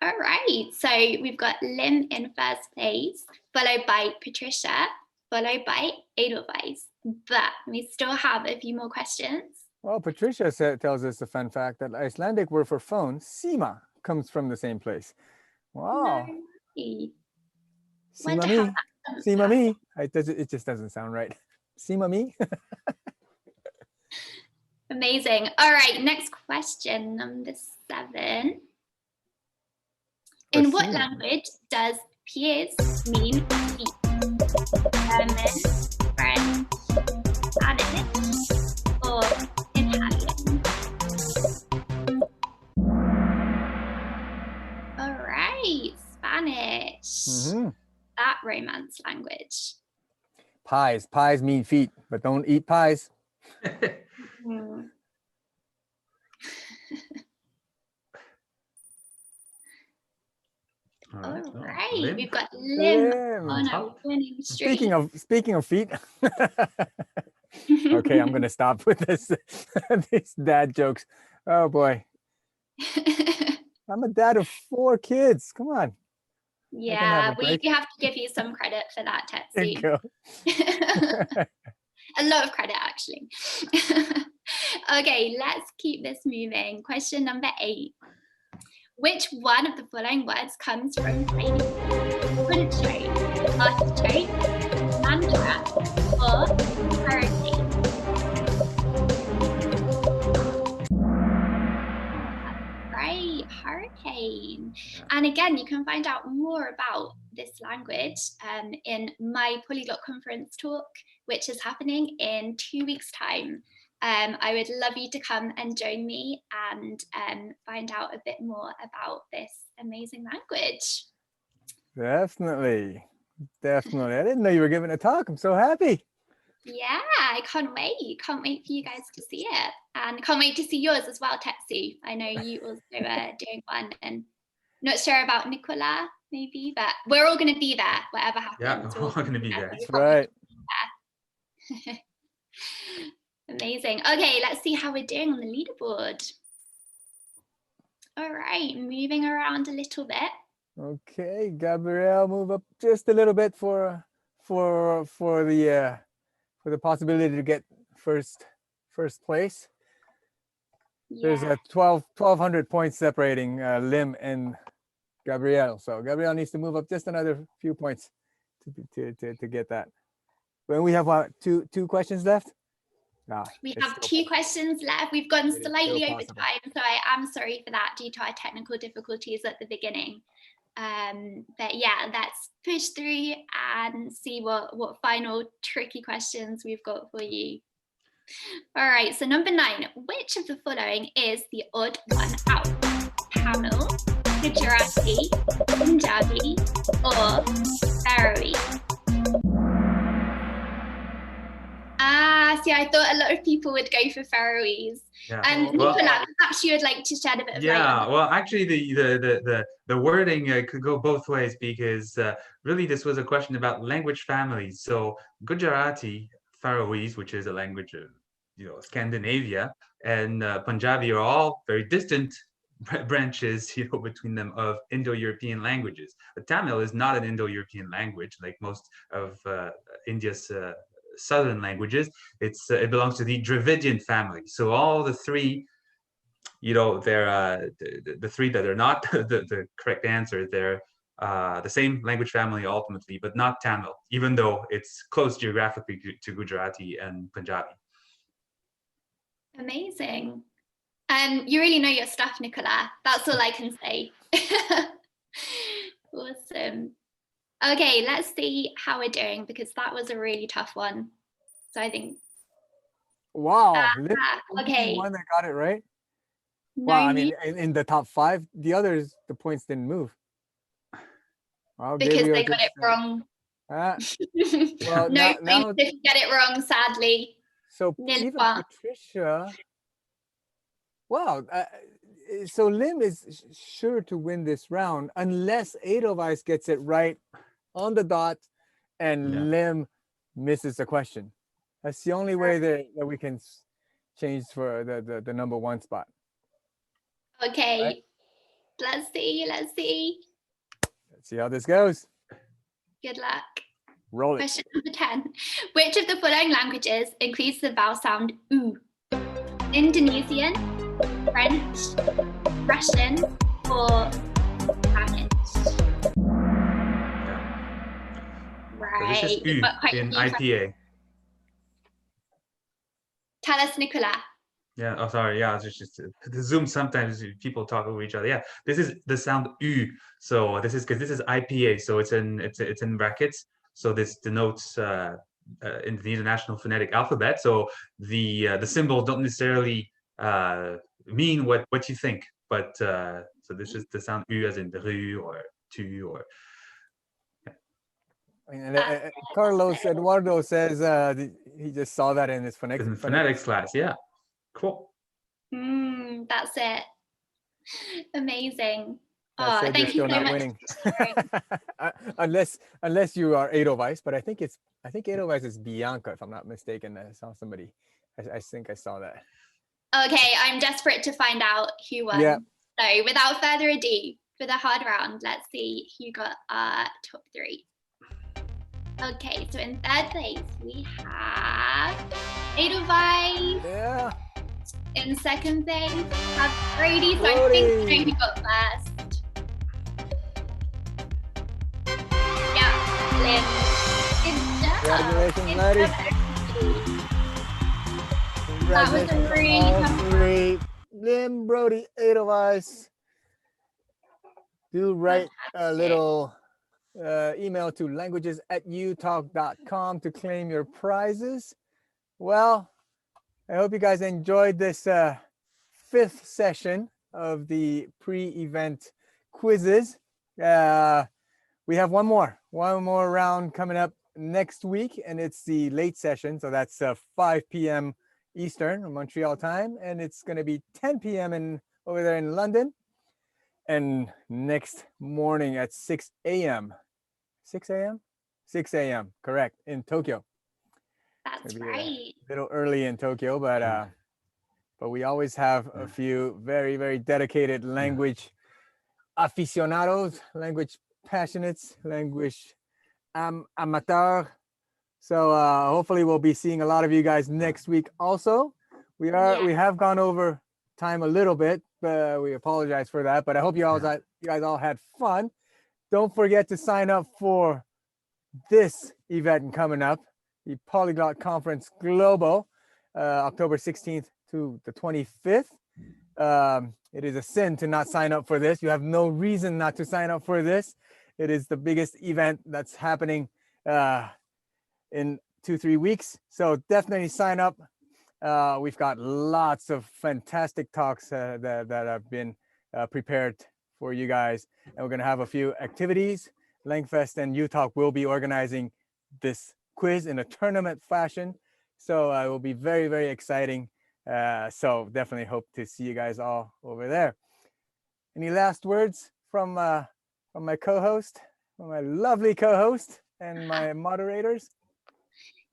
All right, so we've got Lim in first place, followed by Patricia, followed by Edelweiss. But we still have a few more questions. Well, Patricia tells us a fun fact that Icelandic word for phone, sima, comes from the same place. Wow. No way. Sima me. Sima me. It just doesn't sound right. Sima me. Amazing. All right, next question, number 7. In what language does pies mean feet? German, French, Spanish, or Italian? All right, Spanish. That romance language. Pies. Pies mean feet, but don't eat pies. All right, we've got Lim on a winning streak. Speaking of feet. Okay, I'm gonna stop with this these dad jokes. Oh boy. I'm a dad of 4 kids. Come on. Yeah, we have to give you some credit for that, Tetsu. There you go. A lot of credit, actually. Okay, let's keep this moving. Question number 8. Which one of the following words comes from Swahili? Quench, artichoke, mantra, or hurricane? Right, hurricane. And again, you can find out more about this language in my Polyglot Conference talk, which is happening in 2 weeks' time. I would love you to come and join me and find out a bit more about this amazing language. Definitely. Definitely. I didn't know you were giving a talk. I'm so happy. Yeah, I can't wait. Can't wait for you guys to see it. And can't wait to see yours as well, Tetsu. I know you also are doing one, and not sure about Nicola, maybe, but we're all going to be there, whatever happens. Yeah, we're all going to be there. That's right. Amazing. Okay, let's see how we're doing on the leaderboard. All right, moving around a little bit. Okay, Gabrielle, move up just a little bit for the possibility to get first place. Yeah. There's a 1,200 points separating Lim and Gabrielle. So Gabrielle needs to move up just another few points to get that. When we have two questions left. We have 2 questions left. We've gone slightly over time, so I am sorry for that due to our technical difficulties at the beginning. But yeah, let's push through and see what final tricky questions we've got for you. All right, so number 9, which of the following is the odd one out? Tamil, Gujarati, Punjabi, or Faroese? See, I thought a lot of people would go for Faroese. Yeah. Nicola, perhaps you would like to shed a bit of light on that. Well, actually, the wording could go both ways, because really this was a question about language families. So Gujarati, Faroese, which is a language of Scandinavia, and Punjabi are all very distant branches between them of Indo-European languages. But Tamil is not an Indo-European language like most of India's southern languages. It belongs to the Dravidian family. So all the 3, they're the 3 that are not the correct answer. They're the same language family ultimately, but not Tamil, even though it's close geographically to Gujarati and Punjabi. Amazing. You really know your stuff, Nicola. That's all I can say. Awesome. Okay, let's see how we're doing, because that was a really tough one. So I think. Wow. Okay. One that got it right. No, wow. I mean, in the top 5, the others, the points didn't move. I'll give because you a they good got it sense. wrong. Well, No now, points if you get it wrong, sadly. so Nil even point. Patricia, wow. So Lim is sure to win this round unless Edelweiss gets it right on the dot and Lim misses the question. That's the only way that we can change for the number one spot. Okay, Right? let's see. Let's see how this goes. Good luck. Roll it. Question number 10. Which of the following languages includes the vowel sound oo? Indonesian, French, Russian, or Spanish? Right. So this is U But quite in a few IPA. Tell us, Nicola. Yeah. Oh, sorry. Yeah. It's just the Zoom. Sometimes people talk over each other. Yeah. This is the sound U. So this is because this is IPA. So it's in brackets. So this denotes in the International Phonetic Alphabet. So the symbols don't necessarily mean what you think. But so this is the sound U as in ru or tu or. And Carlos Eduardo says he just saw that in his phonetics class. Yeah. Cool. That's it. Amazing. That said, you're thank you still so not much. winning. unless you are Edelweiss, but I think Edelweiss is Bianca, if I'm not mistaken. I saw somebody. I think I saw that. Okay, I'm desperate to find out who won. Yeah. So without further ado, for the hard round, let's see who got our top 3. Okay, so in 3rd place we have Edelweiss. Yeah. In 2nd place we have Brody. So I think we know who got first. Yeah, Lynn. Good job. Congratulations, Maddie. That was a really tough three. Lim, Brody, Edelweiss. Do write a little email to languages@utalk.com to claim your prizes. Well, I hope you guys enjoyed this 5th session of the pre-event quizzes. We have one more round coming up next week, and it's the late session. So that's 5 p.m. Eastern, Montreal time, and it's going to be 10 p.m. over there in London. And next morning at 6 a.m. 6 a.m. 6 a.m. Correct, in Tokyo. That's right. A little early in Tokyo, but we always have a few very, very dedicated language aficionados, language passionates, language amateur. So hopefully we'll be seeing a lot of you guys next week also. We have gone over time a little bit, but we apologize for that. But I hope you guys all had fun. Don't forget to sign up for this event coming up, the Polyglot Conference Global, October 16th to the 25th. It is a sin to not sign up for this. You have no reason not to sign up for this. It is the biggest event that's happening in 2-3 weeks. So definitely sign up. We've got lots of fantastic talks that have been prepared for you guys. And we're going to have a few activities. LangFest and uTalk will be organizing this quiz in a tournament fashion. So it will be very, very exciting. So definitely hope to see you guys all over there. Any last words from my co-host, from my lovely co-host and my moderators?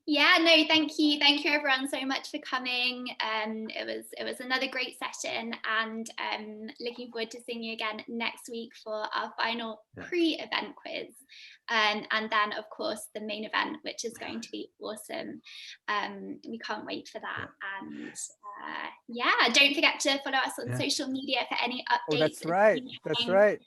Yeah, no, thank you everyone so much for coming. It was another great session, and looking forward to seeing you again next week for our final pre-event quiz, and then of course the main event, which is going to be awesome. We can't wait for that. And don't forget to follow us on social media for any updates. Oh, that's right. That's right.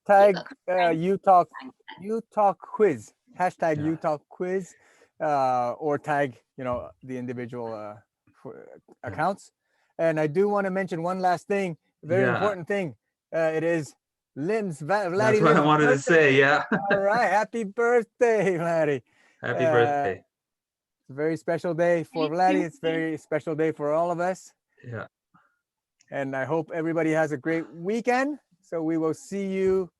Tag uTalk quiz, hashtag uTalk quiz, or tag the individual accounts. And I do want to mention one last thing, very important thing. It is Lim's Vladdy. That's what I wanted to say. Yeah. All right, happy birthday, Vladdy. Happy birthday. It's a very special day for Vladdy. It's a very special day for all of us. Yeah. And I hope everybody has a great weekend. So we will see you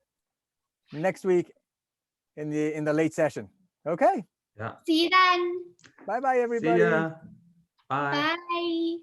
next week in the late session. Okay. Yeah. See you then. Bye bye, everybody. See ya. Bye. Bye.